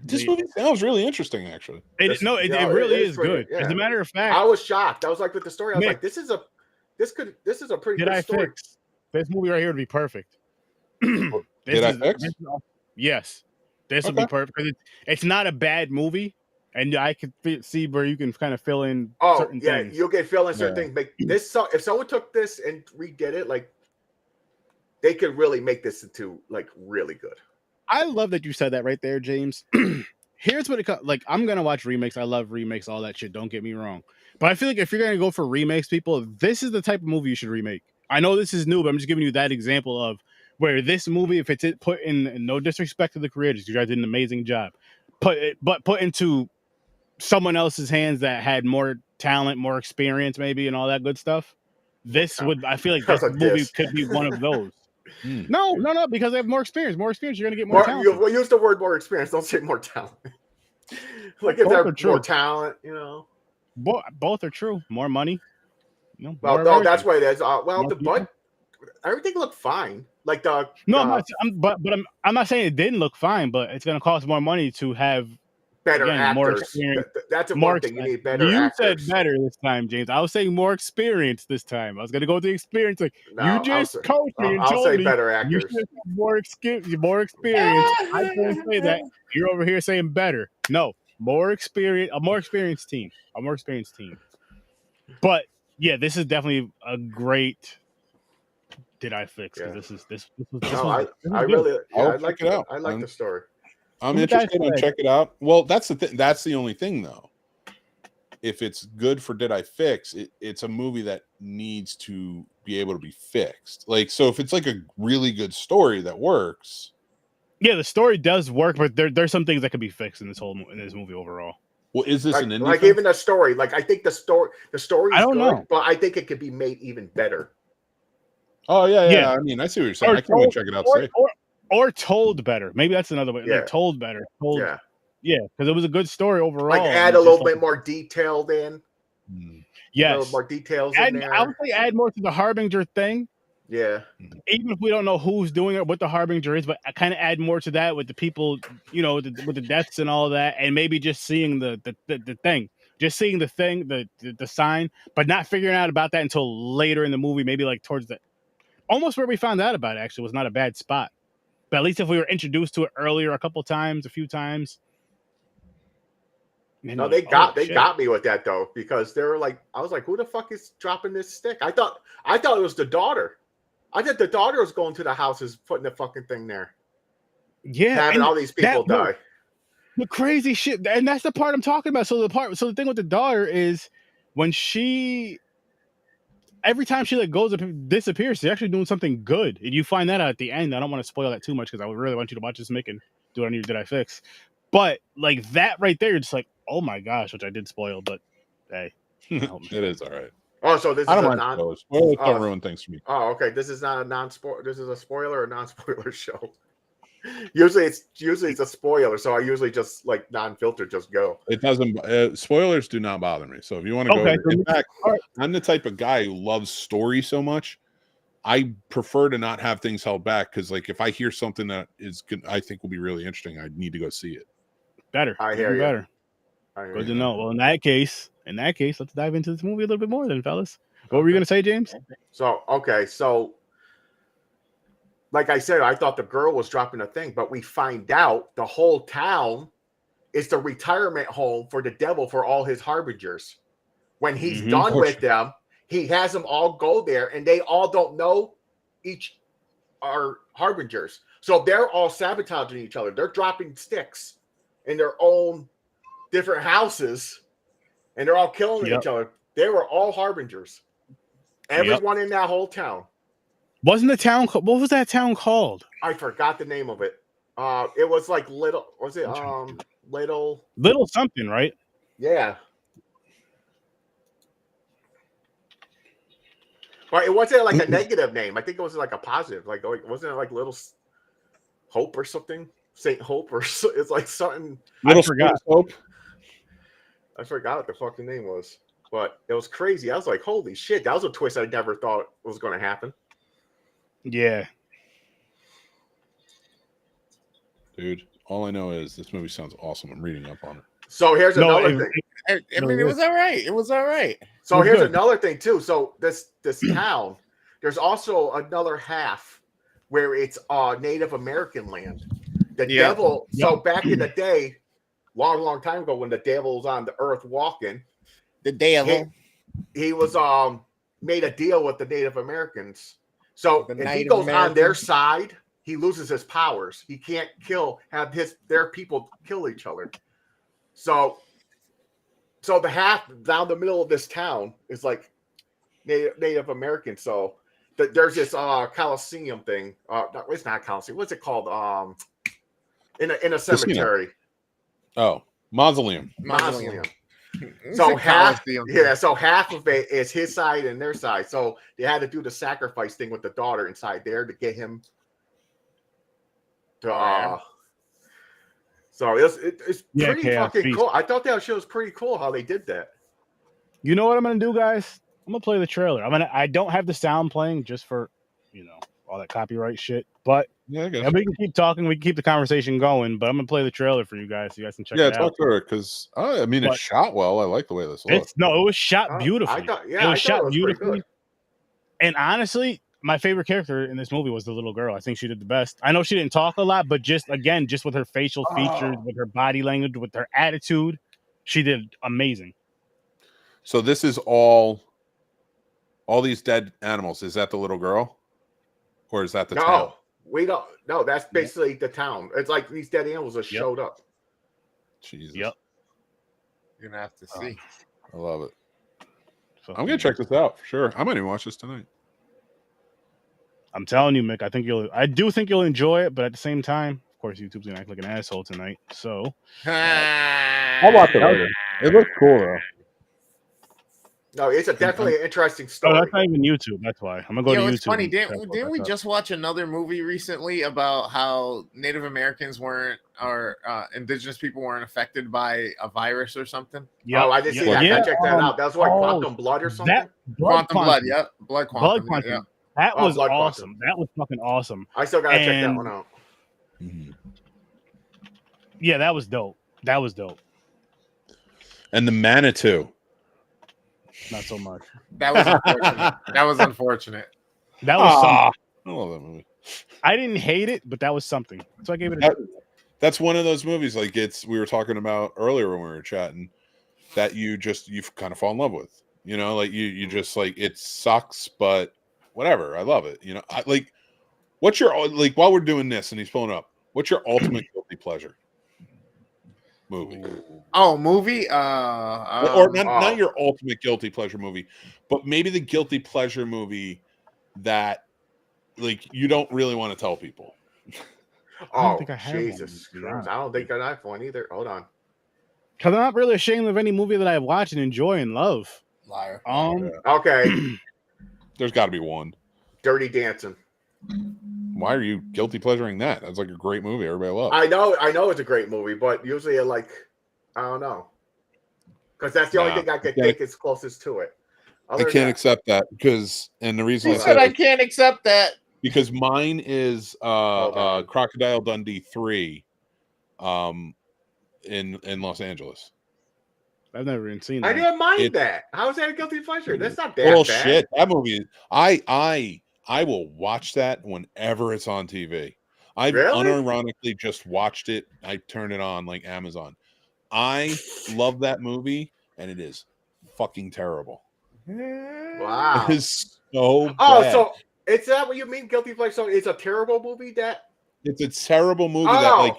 This movie sounds really interesting, actually. It really is good. Yeah. As a matter of fact, I was shocked. I was like, with the story, I was Nick, like, this is a pretty did good I story. fix this movie right here would be perfect. Did I fix? Yes, this would be perfect because it's not a bad movie, and I could see where you can kind of fill in certain things. You'll get fill in certain things. Make this so if someone took this and redid it, like they could really make this into like really good. I love that you said that right there, James. Here's what it like. I'm gonna watch remakes. I love remakes, all that shit. Don't get me wrong, but I feel like if you're gonna go for remakes, people, this is the type of movie you should remake. I know this is new, but I'm just giving you that example of where this movie, if it's put in, no disrespect to the creators, you guys did an amazing job, put into someone else's hands that had more talent, more experience, maybe, and all that good stuff. I feel like this movie could be one of those. No, because they have more experience. More experience, you're gonna get more talent. We'll use the word more experience. Don't say more talent. Like if they have more talent, both are true. More money. Well, no, that's what it is. Everything looked fine. Like I'm not saying it didn't look fine, but it's gonna cost more money to have better actors. More experience. That's one thing. You need better actors. You said better this time, James. I was saying more experience this time. I was going to go with the experience. Like, you just coached me and told me better actors. You should have more experience. I didn't say that. You're over here saying better. No, more experience. A more experienced team. But yeah, this is definitely a great. Did I fix? Yeah. This was I like it out. I like the story. I'm interested in check it out. Well, that's the thing. That's the only thing, though. If it's good for Did I Fix, it's a movie that needs to be able to be fixed. Like, so if it's like a really good story that works. Yeah, the story does work, but there's some things that could be fixed in this movie overall. Well, is this an indie like film? Even the story? Like, I think the story I don't know, but I think it could be made even better. Oh yeah. I mean, I see what you're saying. I can't check it out. Or told better. Maybe that's another way. Yeah. Like told better. Yeah, because it was a good story overall. Like add a little bit more detail in. Yes. A little more details in there. I would say add more to the Harbinger thing. Yeah. Even if we don't know who's doing it, what the Harbinger is, but I kind of add more to that with the people, with the deaths and all that, and maybe just seeing the thing. Just seeing the thing, the sign, but not figuring out about that until later in the movie, maybe like towards almost where we found out about it actually was not a bad spot. But at least if we were introduced to it earlier a few times. No, they got me with that though, because they were like, I was like, who the fuck is dropping this stick? I thought it was the daughter. I thought the daughter was going to the houses, putting the fucking thing there. Yeah. Having all these people die. The crazy shit. And that's the part I'm talking about. So the thing with the daughter is when every time she disappears, she's actually doing something good. And you find that out at the end. I don't want to spoil that too much because I would really want you to watch this, Mick, and do it on your Did I Fix. But like that right there, you're just like, oh my gosh, which I did spoil, but hey. It is all right. Oh, so this is a spoilers. Spoilers don't ruin things for me. Oh, okay. This is not a non-spoiler. This is a spoiler or non-spoiler show. Usually it's a spoiler, so I usually just like non-filter, just go. It doesn't. Spoilers do not bother me. So if you want to go, in fact, I'm the type of guy who loves story so much. I prefer to not have things held back because, like, if I hear something that I think will be really interesting, I need to go see it. Better. I hear you. Better. Good to know. Well, in that case, let's dive into this movie a little bit more, then, fellas. What were you gonna say, James? So like I said, I thought the girl was dropping a thing, but we find out the whole town is the retirement home for the devil for all his harbingers. When he's done with them, he has them all go there, and they all don't know each are harbingers. So they're all sabotaging each other. They're dropping sticks in their own different houses, and they're all killing each other. They were all harbingers. Everyone in that whole town. Wasn't the town? What was that town called? I forgot the name of it. It was like little. Was it little? Little something, right? Yeah. But it wasn't like a negative name. I think it was like a positive. Like wasn't it like Little Hope or something? Saint Hope or it's like something. I forgot. Hope. I forgot what the fucking name was, but it was crazy. I was like, holy shit, that was a twist I never thought was going to happen. Yeah. Dude, all I know is this movie sounds awesome. I'm reading up on it. So here's another thing. I mean, it was all right. It was all right. So here's another thing too. So this town, there's also another half where it's Native American land. The devil. So back in the day, long time ago, when the devil was on the earth walking, the devil, he was made a deal with the Native Americans. So if he goes on their side, he loses his powers. He can't have their people kill each other. So the half down the middle of this town is like Native American. So there's this Coliseum thing. No, it's not Coliseum. What's it called? In a cemetery. Oh, mausoleum. So half of it is his side and their side. So they had to do the sacrifice thing with the daughter inside there to get him to so it's pretty fucking cool. I thought that show was pretty cool how they did that. You know what I'm gonna do, guys? I'm gonna play the trailer. I don't have the sound playing just for all that copyright shit. But we can keep talking, we can keep the conversation going, but I'm gonna play the trailer for you guys so you guys can check it out. Talk to her because it's shot well. I like the way this looks. It was shot beautifully. It was shot beautifully. And honestly, my favorite character in this movie was the little girl. I think she did the best. I know she didn't talk a lot, but just with her facial features, with her body language, with her attitude, she did amazing. So this is all these dead animals. Is that the little girl? Or is that the town? We don't. No, that's basically the town. It's like these dead animals just showed up. Jesus. Yep. You're gonna have to see. I love it. I'm gonna check this out for sure. I might even watch this tonight. I'm telling you, Mick. I do think you'll enjoy it, but at the same time, of course, YouTube's gonna act like an asshole tonight. So I'll watch it later. It looks cool though. No, it's definitely an interesting story. Oh, that's not even YouTube. That's why I'm gonna go to YouTube. It's funny. Didn't we just watch another movie recently about how Native Americans weren't, or indigenous people weren't affected by a virus or something? Yeah, I didn't see that. I checked that out. That was like Quantum Blood or something. Quantum Blood. Yep, Blood Quantum. Yeah. That was awesome. That was fucking awesome. I still gotta check that one out. Yeah, that was dope. That was dope. And the Manitou. Not so much. That was unfortunate. That was unfortunate. That was something. I love that movie. I didn't hate it, but that was something. So I gave it a That's one of those movies like we were talking about earlier when we were chatting that you kind of fall in love with. Like you just like it sucks, but whatever. I love it. What's your while we're doing this and he's pulling up, what's your ultimate guilty pleasure? Movie. Oh, movie? Or not your ultimate guilty pleasure movie, but maybe the guilty pleasure movie that you don't really want to tell people. Jesus Christ. I don't think I have one either. Hold on. Because I'm not really ashamed of any movie that I watch and enjoy and love. Liar. Okay. There's got to be one. Dirty Dancing. Why are you guilty pleasuring that? That's like a great movie. Everybody loves. I know it's a great movie, but usually I don't know. Because that's the only thing I can think is closest to it. I can't accept that and the reason I can't accept that because mine is Crocodile Dundee 3 in Los Angeles. I've never even seen that. I didn't mind that. How is that a guilty pleasure? That's not that bad. Shit. That movie I will watch that whenever it's on TV. I've unironically just watched it. I turn it on like Amazon. I love that movie, and it is fucking terrible. Wow. It is so bad. So is that what you mean, guilty pleasure? So it's a terrible movie it's a terrible movie that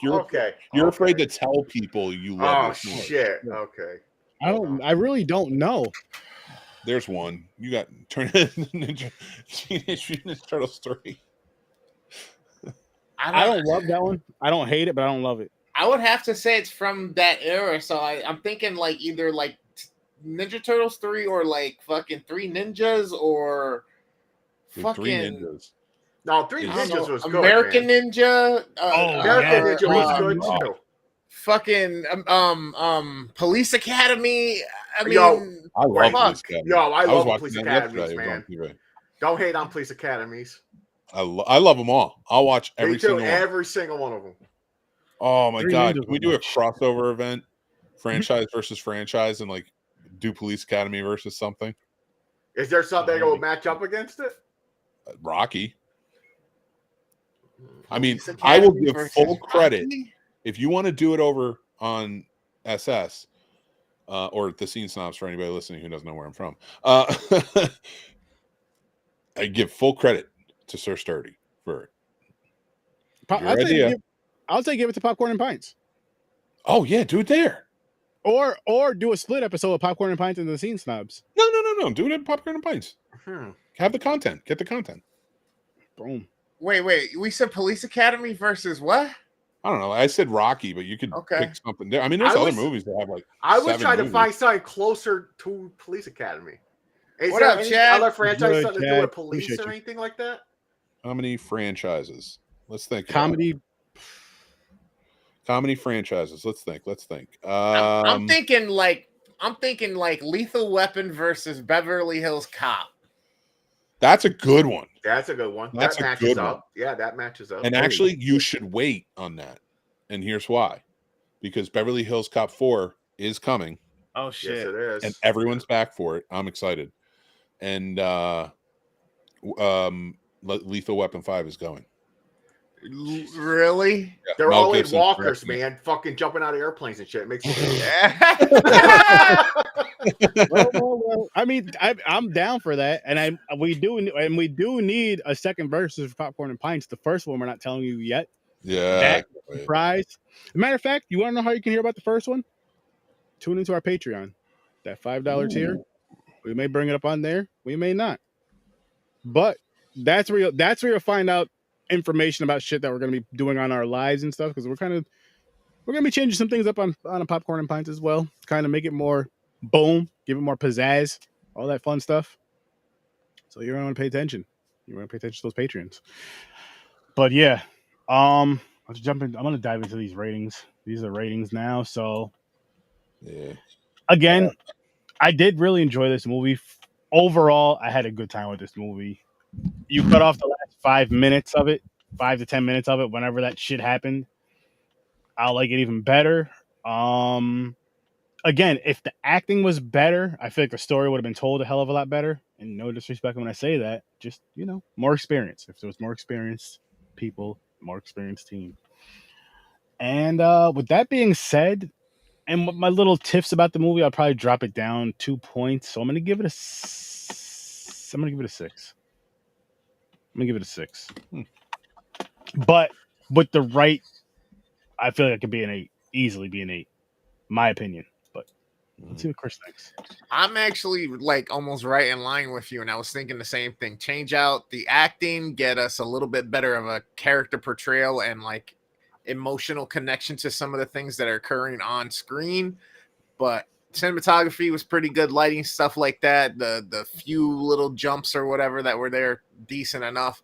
you're afraid to tell people you love this movie. Shit. Okay. I really don't know. There's one. You got Teenage Mutant Ninja Turtles 3. I don't love that one. I don't hate it, but I don't love it. I would have to say it's from that era, so I'm thinking like either like Ninja Turtles 3 or like fucking Three Ninjas or fucking Three Ninjas. No, Three I don't Ninjas know, was good. American man. Ninja. American Ninja was good too. Fucking Police Academy. I mean, Yo, I love fuck. Police Academy. Yo, I was love watching Police that Academies, yesterday. It was on man. TV. Don't hate on Police Academies. I love them all. I'll watch every Me too, single one. every single one of them. Oh my Three god! Ninjas Can we was do a my crossover event, franchise versus franchise, and like do Police Academy versus something? Is there something that will match up against it? Rocky. I mean, Police I will Academy give versus full credit Rocky? if you want to do it over on SS or the Scene Snobs for anybody listening who doesn't know where I'm from. I give full credit to Sir Sturdy for your idea. I'll say give it to Popcorn and Pints. Oh yeah, do it there. Or do a split episode of Popcorn and Pints and the Scene Snobs. No. Do it at Popcorn and Pints. Have the content. Get the content. Boom. Wait. We said Police Academy versus what? I don't know. I said Rocky, but you could pick something there. I mean, there's other movies that have like. I was 7 trying movies. to find something closer to Police Academy. Is What there up, any Chad? other franchise Good, something to do Chad. with police Appreciate or you. anything like that? How many franchises? Let's think. Comedy. Comedy franchises. Let's think. I'm thinking like Lethal Weapon versus Beverly Hills Cop. That's a good one. That's a good one. That's that a matches good up. one. Yeah, that matches up. And actually, you should wait on that. And here's why: because Beverly Hills Cop 4 is coming. Oh yes, shit! it is. And everyone's back for it. I'm excited. And Lethal Weapon 5 is going. Really? Yeah, They're Mel all in Gibson's walkers, directing it. man. Fucking jumping out of airplanes and shit. It makes Well, I mean, I'm down for that, and we do need a second versus Popcorn and Pints. The first one we're not telling you yet. Yeah. That surprise. As a matter of fact, you want to know how you can hear about the first one? Tune into our Patreon. That $5 tier. We may bring it up on there. We may not. But that's where you'll find out information about shit that we're going to be doing on our lives and stuff, because we're going to be changing some things up on a Popcorn and Pints as well, kind of make it more boom, give it more pizzazz, all that fun stuff. So you're going to want to pay attention. You want to pay attention to those Patreons. But yeah, let's jump in. I'm going to dive into these ratings. These are ratings now. So Yeah. again, I did really enjoy this movie. Overall, I had a good time with this movie. You cut off the last 5 minutes of it, 5 to 10 minutes of it, whenever that shit happened. I'll like it even better. Again, if the acting was better, I feel like the story would have been told a hell of a lot better. And no disrespect when I say that, just, more experience. If there was more experienced people, more experienced team. And with that being said, and my little tips about the movie, I'll probably drop it down 2 points. So I'm gonna give it a 6. I'm gonna give it a 6. But with the right, I feel like it could be an 8, easily be an 8, my opinion. But let's see what Chris thinks. I'm actually like almost right in line with you, and I was thinking the same thing. Change out the acting, get us a little bit better of a character portrayal and like emotional connection to some of the things that are occurring on screen. But cinematography was pretty good, lighting, stuff like that. The few little jumps or whatever that were there, decent enough.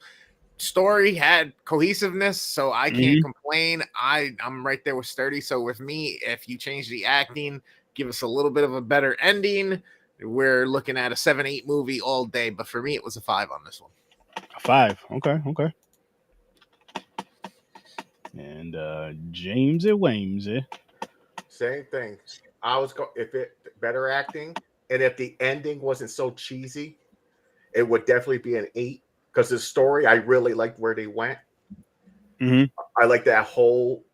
Story had cohesiveness, so I can't complain. I'm right there with Sturdy. So with me, if you change the acting, give us a little bit of a better ending, we're looking at a 7-8 movie all day. But for me, it was a 5 on this one. A 5. Okay. And James and Wamesy. Same thing. If it better acting, and if the ending wasn't so cheesy, it would definitely be an 8. Because the story, I really liked where they went. I like that whole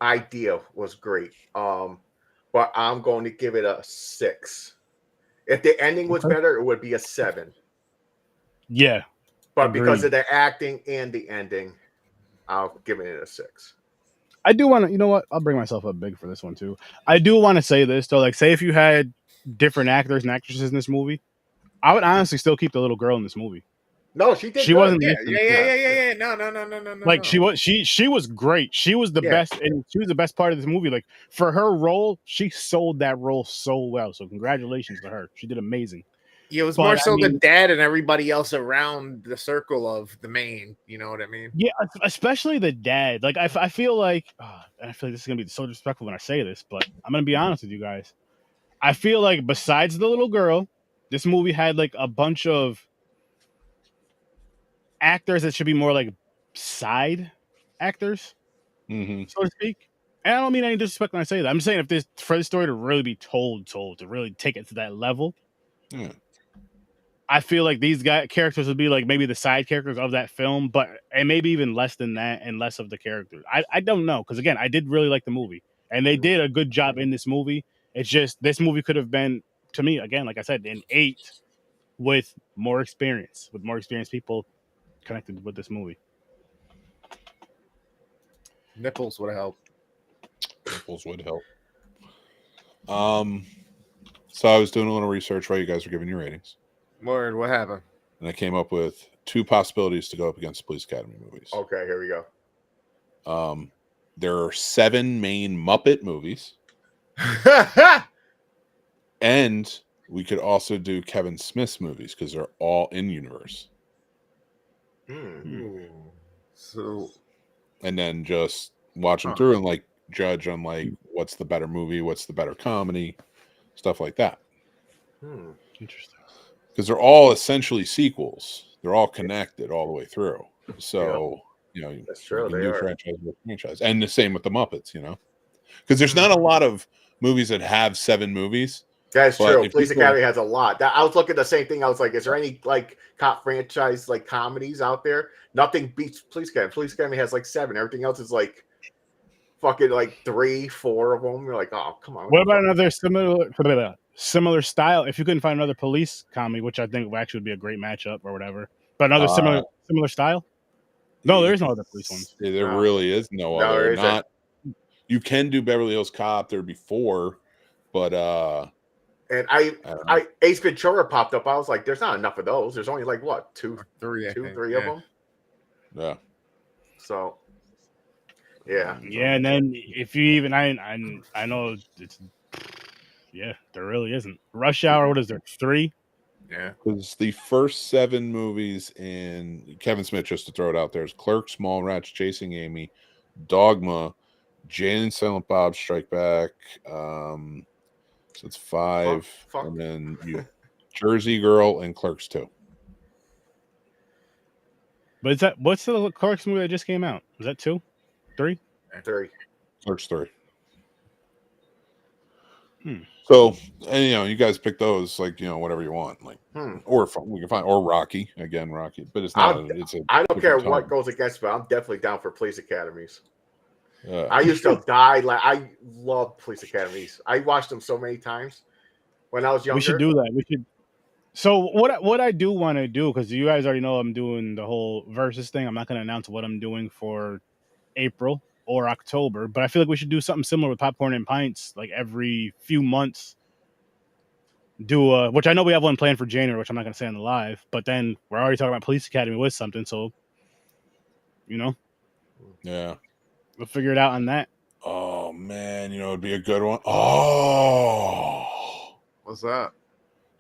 idea was great. But I'm going to give it a 6. If the ending was better, it would be a 7. Yeah. But because of the acting and the ending, I'll give it a 6. I do want to, you know what? I'll bring myself up big for this one too. I do want to say this though, like say if you had different actors and actresses in this movie, I would honestly still keep the little girl in this movie. No, she did. She good. wasn't. Yeah. No. Like she was great. She was the best, and she was the best part of this movie. Like for her role, she sold that role so well. So congratulations to her. She did amazing. Yeah, it was more so the dad and everybody else around the circle of the main. You know what I mean? Yeah, especially the dad. Like I feel like, and I feel like this is gonna be so disrespectful when I say this, but I'm gonna be honest with you guys. I feel like besides the little girl, this movie had like a bunch of actors that should be more like side actors, so to speak. And I don't mean any disrespect when I say that. I'm saying if this for the story to really be told to really take it to that level, I feel like these characters would be like maybe the side characters of that film, but and maybe even less than that and less of the characters. I don't know, because again, I did really like the movie, and they did a good job in this movie. It's just this movie could have been, to me, again, like I said, an 8 with more experienced people connected with this movie. Nipples would help. Nipples would help. So I was doing a little research while you guys were giving your ratings. Word, what happened? And I came up with 2 possibilities to go up against Police Academy movies. Okay, here we go. There are 7 main Muppet movies. And we could also do Kevin Smith's movies because they're all in universe. So, and then just watch them through and like judge on like what's the better movie, what's the better comedy, stuff like that. Interesting. Because they're all essentially sequels. They're all connected all the way through. So you know, that's true. They are franchise, and the same with the Muppets. You know, because there's not a lot of movies that have 7 movies. That's true. Police Academy has a lot. I was looking at the same thing. I was like, is there any like cop franchise like comedies out there? Nothing beats Police Academy. Police Academy has like 7. Everything else is like fucking like 3, 4 of them. You're like, oh, come on. What about another similar style? If you couldn't find another police comedy, which I think actually would be a great matchup or whatever, but another similar style. No, there is no other police ones. There really is no other. Not you can do Beverly Hills Cop. There before, but and I Ace Ventura popped up. I was like, there's not enough of those. There's only like what 2, 3 of them. Yeah. So. Yeah. Yeah, and then if you even I know it's there really isn't. Rush Hour. What is there? 3. Yeah. Because the first 7 movies in Kevin Smith, just to throw it out there, is Clerks, Mallrats, Chasing Amy, Dogma, Jane and Silent Bob Strike Back. So it's 5, and then Jersey Girl and Clerks 2. But what's the Clerks movie that just came out? Was that 2, 3? 3. Clerks 3. So, and you guys pick those, like, whatever you want, like, or we can find, or Rocky, but it's not. I don't care what goes against me. I'm definitely down for police academies. I used to die. Like, I love police academies. I watched them so many times when I was younger. We should do that. We should. So what I do want to do, because you guys already know I'm doing the whole versus thing. I'm not going to announce what I'm doing for April or October, but I feel like we should do something similar with Popcorn and Pints, like every few months. Do which I know we have one planned for January, which I'm not going to say on the live, but then we're already talking about Police Academy with something, so yeah, we'll figure it out on that. Oh man, it'd be a good one. Oh, what's that?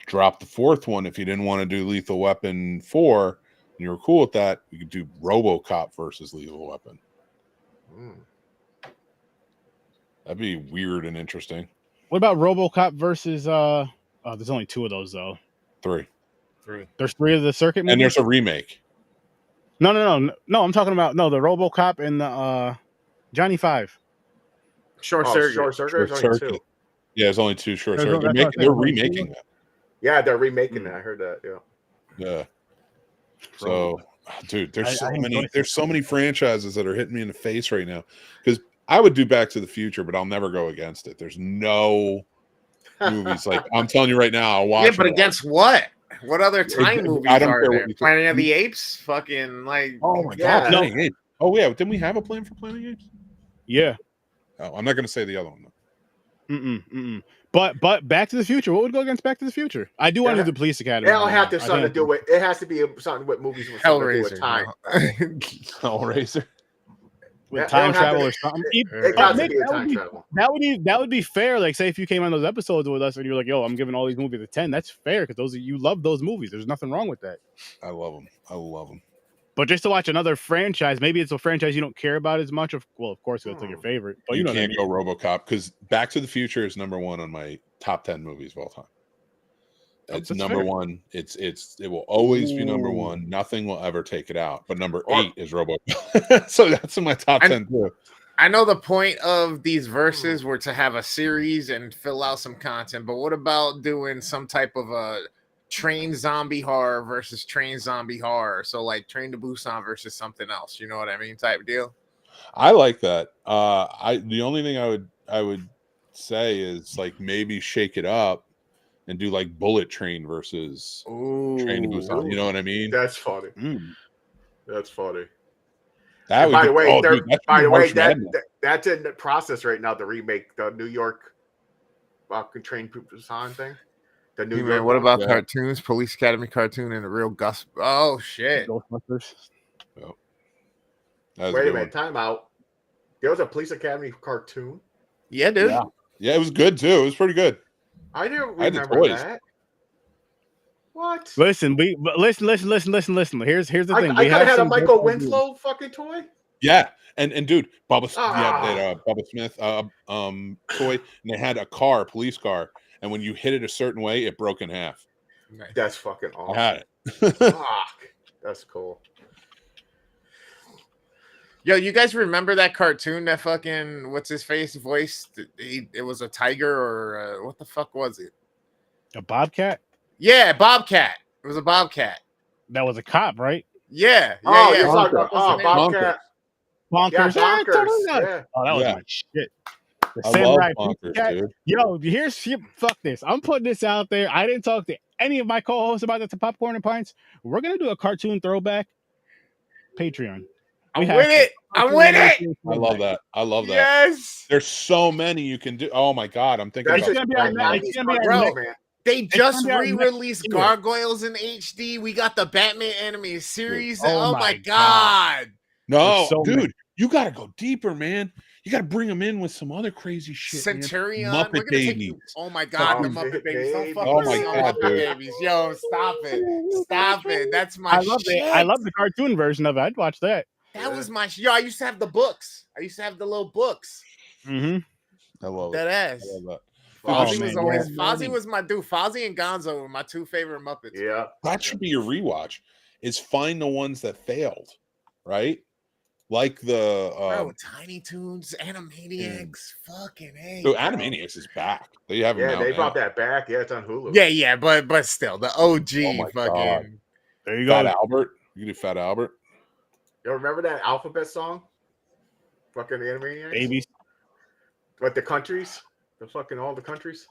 Drop the 4th one if you didn't want to do Lethal Weapon 4, and you were cool with that. You could do RoboCop versus Lethal Weapon. That'd be weird and interesting. What about RoboCop versus there's only 2 of those though. 3. There's 3 of the circuit movies? And there's a remake. No, I'm talking about the RoboCop and the Johnny 5. Short Circuit. Short Circuit. There's only 2. Yeah, there's only 2 Short Circuit. They're remaking that. Yeah, they're remaking that. I heard that. Yeah. So, dude, there's so many franchises that are hitting me in the face right now. Because I would do Back to the Future, but I'll never go against it. There's no movies like I'm telling you right now. I'll watch. Yeah, but against what? What other time movies are there? Planet of the Apes? Fucking like. Oh my god! Planet of Apes. Oh yeah, didn't we have a plan for Planet of the Apes? Yeah. Oh, I'm not going to say the other one though. But Back to the Future. What would go against Back to the Future? I do want to do the Police Academy. It'll have to I something to think- do with. It has to be something with movies with something to do with Hellraiser. time. Hellraiser. with Yeah, time it'll have travel to- or something. It But got to Nick, be a that would time be- travel. that would be fair. Like, say if you came on those episodes with us and you're like, "Yo, I'm giving all these movies a 10." That's fair because you love those movies. There's nothing wrong with that. I love them. I love them. But just to watch another franchise, maybe it's a franchise you don't care about as much. Of course, it's like your favorite. But You you know what I can't mean. go RoboCop because Back to the Future is number one on my top 10 movies of all time. It's That's number fair. one. It will always be number Ooh. one. Nothing will ever take it out. But number Or- 8 is RoboCop. So that's in my top And- 10 too. I know the point of these verses were to have a series and fill out some content, but what about doing some type of a train zombie horror versus train zombie horror? So like Train to Busan versus something else, you know what I mean? Type deal. I like that. The only thing I would say is like maybe shake it up and do like Bullet Train versus Train to Busan. You know what I mean? That's funny. Mm. That's funny. That And would by be- the way, oh, they're- dude, that should by be the way, March Madness. that's in the process right now to remake the New York Train to Busan thing. The New Hey, York. man, what one. about Yeah. cartoons? Police Academy cartoon and a real Gus. Oh shit! Ghostbusters. That was a Wait a good minute, one. time out. There was a Police Academy cartoon. Yeah, dude. Yeah. Yeah, it was good too. It was pretty good. I didn't I had the remember toys. that. What? Listen, listen. Here's the I, thing. I We could have have had a some Michael good movies. Winslow fucking toy. Yeah, and dude, Bubba, Ah. they had Bubba Smith toy, and they had a police car, and when you hit it a certain way, it broke in half. Nice. That's fucking I awesome. had it. Fuck. That's cool. Yo, you guys remember that cartoon that fucking what's his face voiced? It was a tiger or what the fuck was it? A Bobcat. Yeah, Bobcat. It was a Bobcat. That was a cop, right? Yeah. Oh, yeah. you're talking What was the name? Bobcat. Bonkers. Yeah, Yeah, Bonkers. totally not. Yeah. Oh, that was Yeah. my shit. The I Samurai love Pizza Bonkers, Cat. dude. Yo, here's shit. Fuck this. I'm putting this out there. I didn't talk to any of my co-hosts about this to Popcorn and Pints. We're gonna do a cartoon throwback. Patreon. I'm with it. I'm with it. I love that. I love that. Yes. There's so many you can do. Oh my god, I'm thinking That's about gonna be on like Netflix. 90s It's gonna be on cartoon, Netflix. man. They just gonna be our next re-released video. Gargoyles in HD. We got the Batman animated series. Oh Oh, my my god. No, There's so dude, many. you gotta go deeper, man. You gotta bring them in with some other crazy shit. man. Centurion. Muppet We're gonna take Babies. you. Oh my god, the Muppet Muppet Babies. Don't fuck Babies. with Oh me my on God, Muppet dude. Babies. Yo, stop it. Stop it. That's my I love shit. it. I love the cartoon version of it. I'd watch that. That was my yo. I used to have the books. I used to have the little books. Mm-hmm. I love That it. ass. I love that. Fozzie Oh, was man, always yeah. Fozzie was my dude. Fozzie and Gonzo were my two favorite Muppets. Yeah. That should be your rewatch. Is find the ones that failed, right? Like the Bro, Tiny Toons, Animaniacs, fucking hey. so Animaniacs is back. They have them Yeah, out they now. brought that back. Yeah, it's on Hulu. Yeah, but still, the OG Oh my fucking. God. There you Fat go. Albert. You can do Fat Albert. You remember that alphabet song? Fucking Animaniacs? Babies. What, the countries? The fucking all the countries?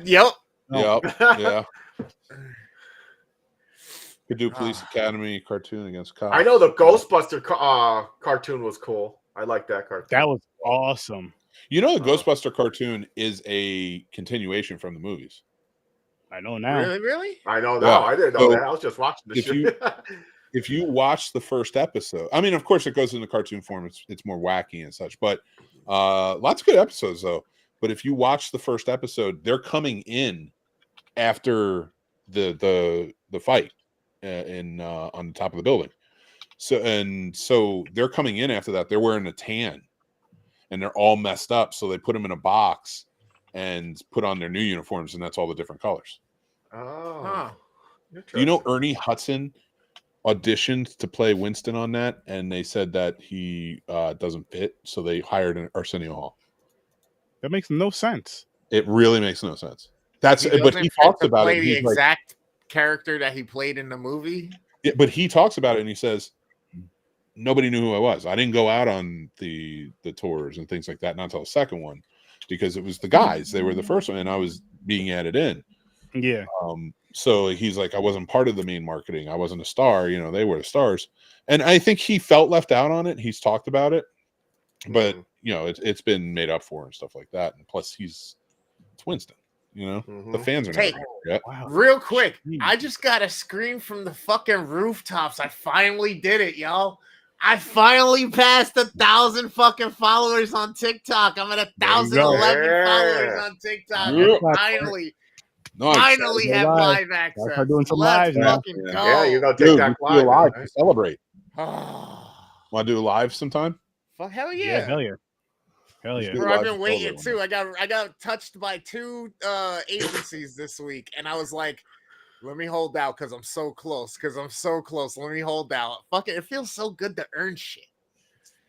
Yep. Oh. Yep. Yeah. Could do Police Academy cartoon against cops. I know the Ghostbuster cartoon was cool. I like that cartoon. That was awesome. You know, the Oh. Ghostbuster cartoon is a continuation from the movies. I know now. Really? I know Yeah. now. I didn't know So, that. I was just watching the if shit. If you watch the first episode, I mean, of course, it goes in the cartoon form. It's more wacky and such, but lots of good episodes though. But if you watch the first episode, they're coming in after the fight on the top of the building. So they're coming in after that. They're wearing a tan, and they're all messed up. So they put them in a box and put on their new uniforms, and that's all the different colors. Oh. Huh. You know, Ernie Hudson auditioned to play Winston on that, and they said that he doesn't fit, so they hired an Arsenio Hall. That makes no sense. It really makes no sense. But he doesn't fit talks to about play it. the He's like, exact character that he played in the movie. yeah, but he talks about it, and he says, nobody knew who I was. I didn't go out on the tours and things like that, not until the second one, because it was the guys. They were the first one, and I was being added in. Yeah. So he's like, I wasn't part of the main marketing. I wasn't a star. You know, they were the stars. And I think he felt left out on it. He's talked about it, but you know, it's been made up for and stuff like that. And plus he's It's Winston. You know, the Mhm. fans are Hey, never gonna forget. Wow. Real quick, Jeez. I just got a screen from the fucking rooftops. I finally did it, y'all. I finally passed 1,000 fucking followers on TikTok. I'm at There you go. 1,011 followers Yeah. on TikTok. Yeah. I finally Nice. finally Go have live. live Gotta access. start doing some Let's lives now. fucking Yeah. go. Yeah, you go Dude, TikTok we see you live. live man. to celebrate. Oh, Want to do live sometime? fuck, hell Yeah, yeah. hell yeah. Hell Let's yeah. do Bro, live I've to been waiting celebrate. too. I got touched by 2 agencies this week, and I was like, let me hold out because I'm so close. Let me hold out. Fuck it. It feels so good to earn shit.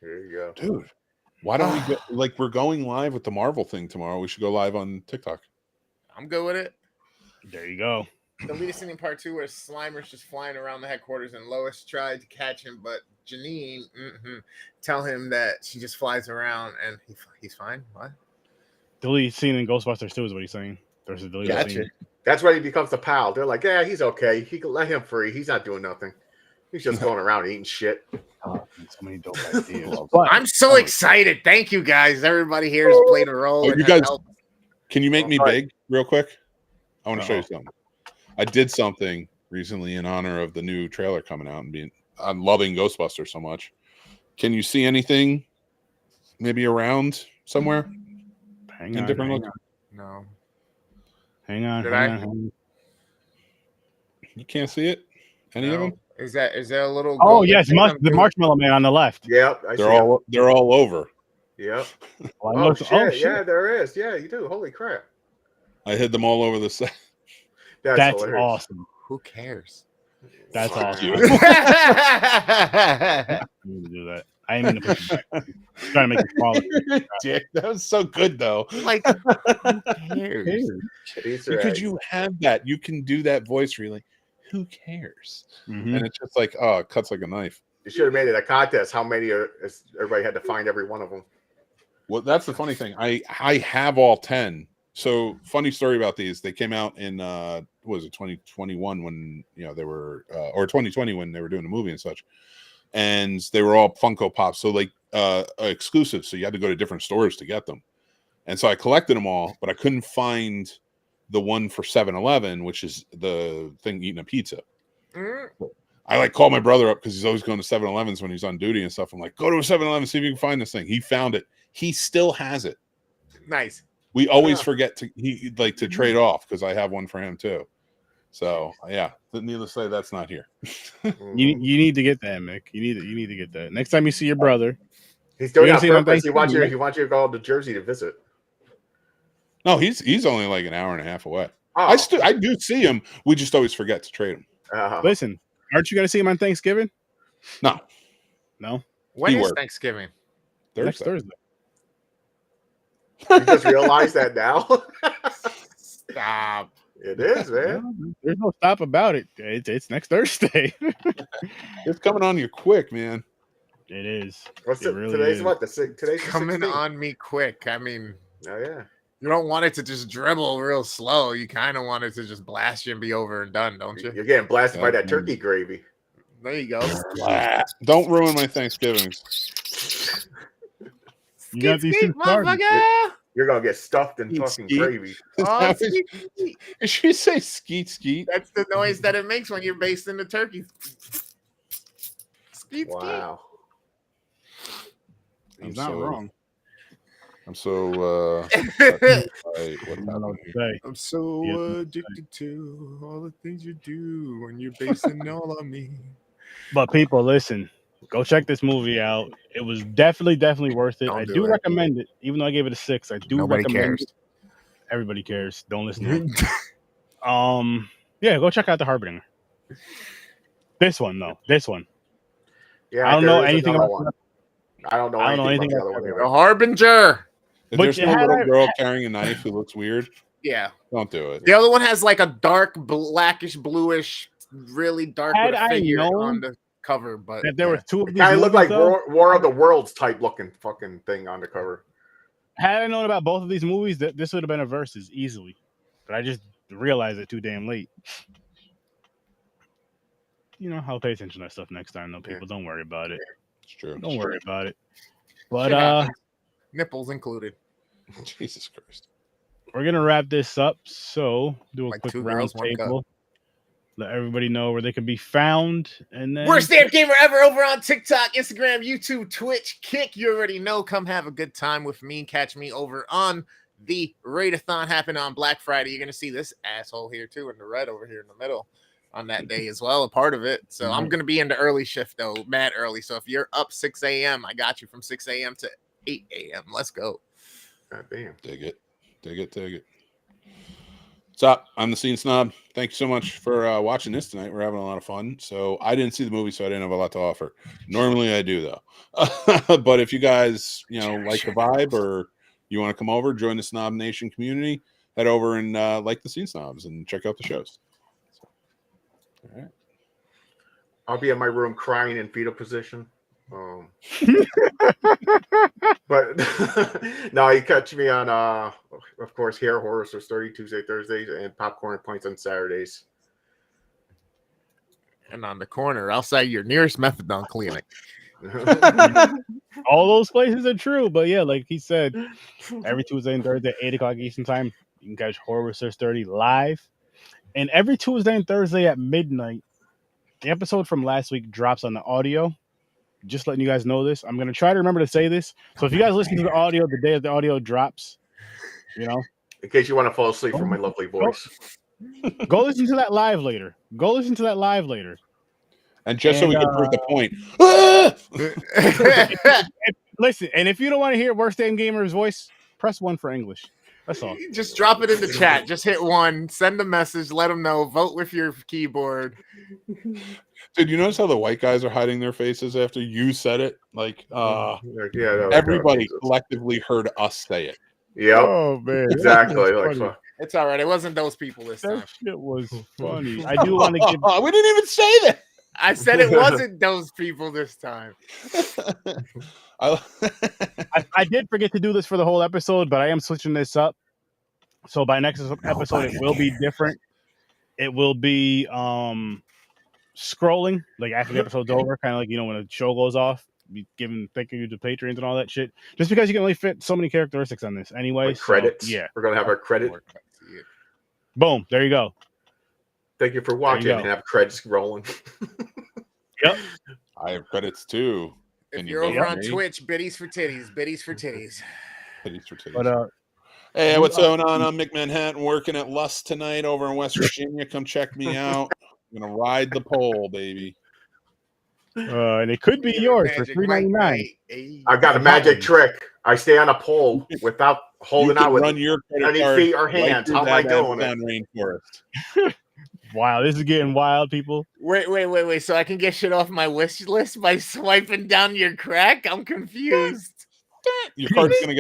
There you go. Dude, why don't we go? Like, we're going live with the Marvel thing tomorrow. We should go live on TikTok. I'm good with it. There you go. The lead scene in part 2 where Slimer's just flying around the headquarters and Lois tried to catch him, but Janine tell him that she just flies around and he's fine. What? Delete scene in Ghostbusters 2 is what he's saying. There's a deleted Gotcha. scene. That's when he becomes the pal. They're like, yeah, he's okay. He can let him free. He's not doing nothing. He's just going around eating shit. Oh, so many dope ideas. But I'm so excited. Thank you guys. Everybody here has played a role. Oh, and you has guys, helped. can you make me All right. big real quick? I want to show you Uh-oh. something. I did something recently in honor of the new trailer coming out and I'm loving Ghostbusters so much. Can you see anything maybe around somewhere hang in on. different Hang looks? on. No. Hang on. Did Hang I? on. Hang on. You can't see it? Any of No. them? Is there a little Oh golden yes, thing on the blue? Marshmallow Man on the left. Yep, I see They're him. they're all over. Yep. Oh, I Oh know- shit. Yeah, there is. Yeah, you do. Holy crap. I hid them all over the set. That's hilarious. awesome. Who cares? That's Wow. awesome. you. I need to do that. I ain't mean to push it back. I'm trying to make it smaller. Dick, that was so good though. Like, who cares? Easter Because egg. you have that. You can do that voice where you're like, who cares? Mhm. And it's just like, oh, it cuts like a knife. You should have made it a contest. How many everybody had to find every one of them. Well, that's the funny thing. I have all 10. So funny story about these. They came out in what was it, 2021 when they were or 2020 when they were doing the movie and such. And they were all Funko Pops. So like exclusive. So you had to go to different stores to get them. And so I collected them all, but I couldn't find the one for 7-Eleven, which is the thing eating a pizza. Mm. I like call my brother up because he's always going to 7-Elevens when he's on duty and stuff. I'm like, go to a 7-Eleven, see if you can find this thing. He found it. He still has it. Nice. We always Yeah. forget to trade off because I have one for him too. So yeah, needless to say, that's not here. You need to get that, Mick. You need to get that. Next time you see your brother, He's doing You're it gonna on see him on purpose. He wants you. Thanksgiving, He wants you to go to Jersey to visit. No, he's only like an hour and a half away. Oh, I do see him. We just always forget to trade him. listen, aren't you going to see him on Thanksgiving? No, No, When is Keyword. Thanksgiving? next Thursday. Thursday. you just realized that now. Stop. It is, man. No, there's no stop about it. It's next Thursday. It's coming on you quick, man. It is. What's It it? really Today's is. what? Today's the Coming 16th. on me quick. I mean, Oh yeah. you don't want it to just dribble real slow. You kind of want it to just blast you and be over and done, don't you? You're getting blasted by that turkey gravy. There you go. Don't ruin my Thanksgivings. You got these two motherfucker. You're gonna get stuffed in Skeet, fucking skeet. gravy. Oh, skeet, skeet. Did she say skeet skeet? That's the noise that it makes when you're basting the turkey. Skeet, Wow. He's not wrong. I'm so skeet. what's I don't know happening what to here? say. I'm so Yeah. addicted to all the things you do when you're basing all on me. But people, listen, go check this movie out. It was definitely worth it. Don't I do do it. recommend it, even though I gave it a 6. I do Nobody recommend cares. it. Everybody cares. Don't listen to him. Yeah, go check out the Harbinger. This one though. This one. Yeah. I don't there know is anything another about one. I don't know I don't know anything about anything the other about one. The Harbinger. If But there's you no had little a- girl carrying a knife who looks weird, Yeah. don't do it. The other one has like a dark, blackish, bluish, really dark Had with a I figure known on the cover. But that there yeah. were two of It these kind of movies, looked like though, War of the Worlds type looking fucking thing on the cover. had I known about both of these movies, that this would have been a versus easily. But I just realized it too damn late. You know, I'll pay attention to that stuff next time, though. People, don't worry about it. It's true. Don't worry about it. But Shit happens. Nipples included. Jesus Christ. we're gonna wrap this up. So do a Like quick two round girls, one cup. table. Let everybody know where they can be found, and then Worst damn gamer ever over on TikTok, Instagram, YouTube, Twitch, Kick. You already know. Come have a good time with me. Catch me over on the Raid-a-thon happening on Black Friday. You're gonna see this asshole here too in the red over here in the middle on that day as well, a part of it. So I'm gonna be in the early shift though, mad early. So if you're up 6 a.m., I got you from 6 a.m. to 8 a.m. Let's go. God damn. Dig it. Dig it. Dig it. What's up? I'm the Scene Snob. Thank you so much for watching this tonight. We're having a lot of fun. So I didn't see the movie, so I didn't have a lot to offer. Normally I do, though. But if you guys, like the vibe or you want to come over, join the Snob Nation community, head over and like the Scene Snobs and check out the shows. So, all right. I'll be in my room crying in fetal position. But no, you catch me on of course here Horror Withdamngamerever Sturdy Tuesday, Thursdays, and Popcorn Points on Saturdays. And on the corner outside your nearest methadone clinic. all those places are true. But yeah, like he said, every Tuesday and Thursday, 8 o'clock Eastern time, you can catch Horror with Sir Sturdy live. And every Tuesday and Thursday at midnight, the episode from last week drops on the audio. Just letting you guys know this. I'm gonna try to remember to say this. So if you guys listen to the audio the day that the audio drops, in case you want to fall asleep from my lovely voice, go listen to that live later. And just so we can prove the point. Listen, and if you don't want to hear Worst Damn Gamer's voice, press 1 for English. That's all. Just drop it in the chat. Just hit 1, send a message, let them know, vote with your keyboard. Dude, you notice how the white guys are hiding their faces after you said it? Like, everybody collectively heard us say it. Yep. Oh man, exactly. Like, It's all right. It wasn't those people this time. that shit was funny. I do want to give. We didn't even say that. I said it wasn't those people this time. I did forget to do this for the whole episode, but I am switching this up. So by next episode, it will be different. It will be scrolling, like after the episode's over, kind of like when a show goes off, be giving thank you to patrons and all that shit. Just because you can only fit so many characteristics on this, anyway. like credits. So, yeah, we're gonna have our credit. Boom. There you go. Thank you for watching. And have credits rolling. Yep. I have credits too. If you're over on Twitch, biddies for titties, biddies for titties. Biddies for titties. But hey, what's going on? I'm Mick Manhattan working at Lust tonight over in West Virginia. Come check me out. I'm gonna ride the pole, baby. And it could be yours for $3.99. I've got a magic trick. I stay on a pole without holding out with your any feet or hands. How am I doing it? Rainforest. Wow, this is getting wild, people. Wait. So I can get shit off my wish list by swiping down your crack? I'm confused. Your card's gonna get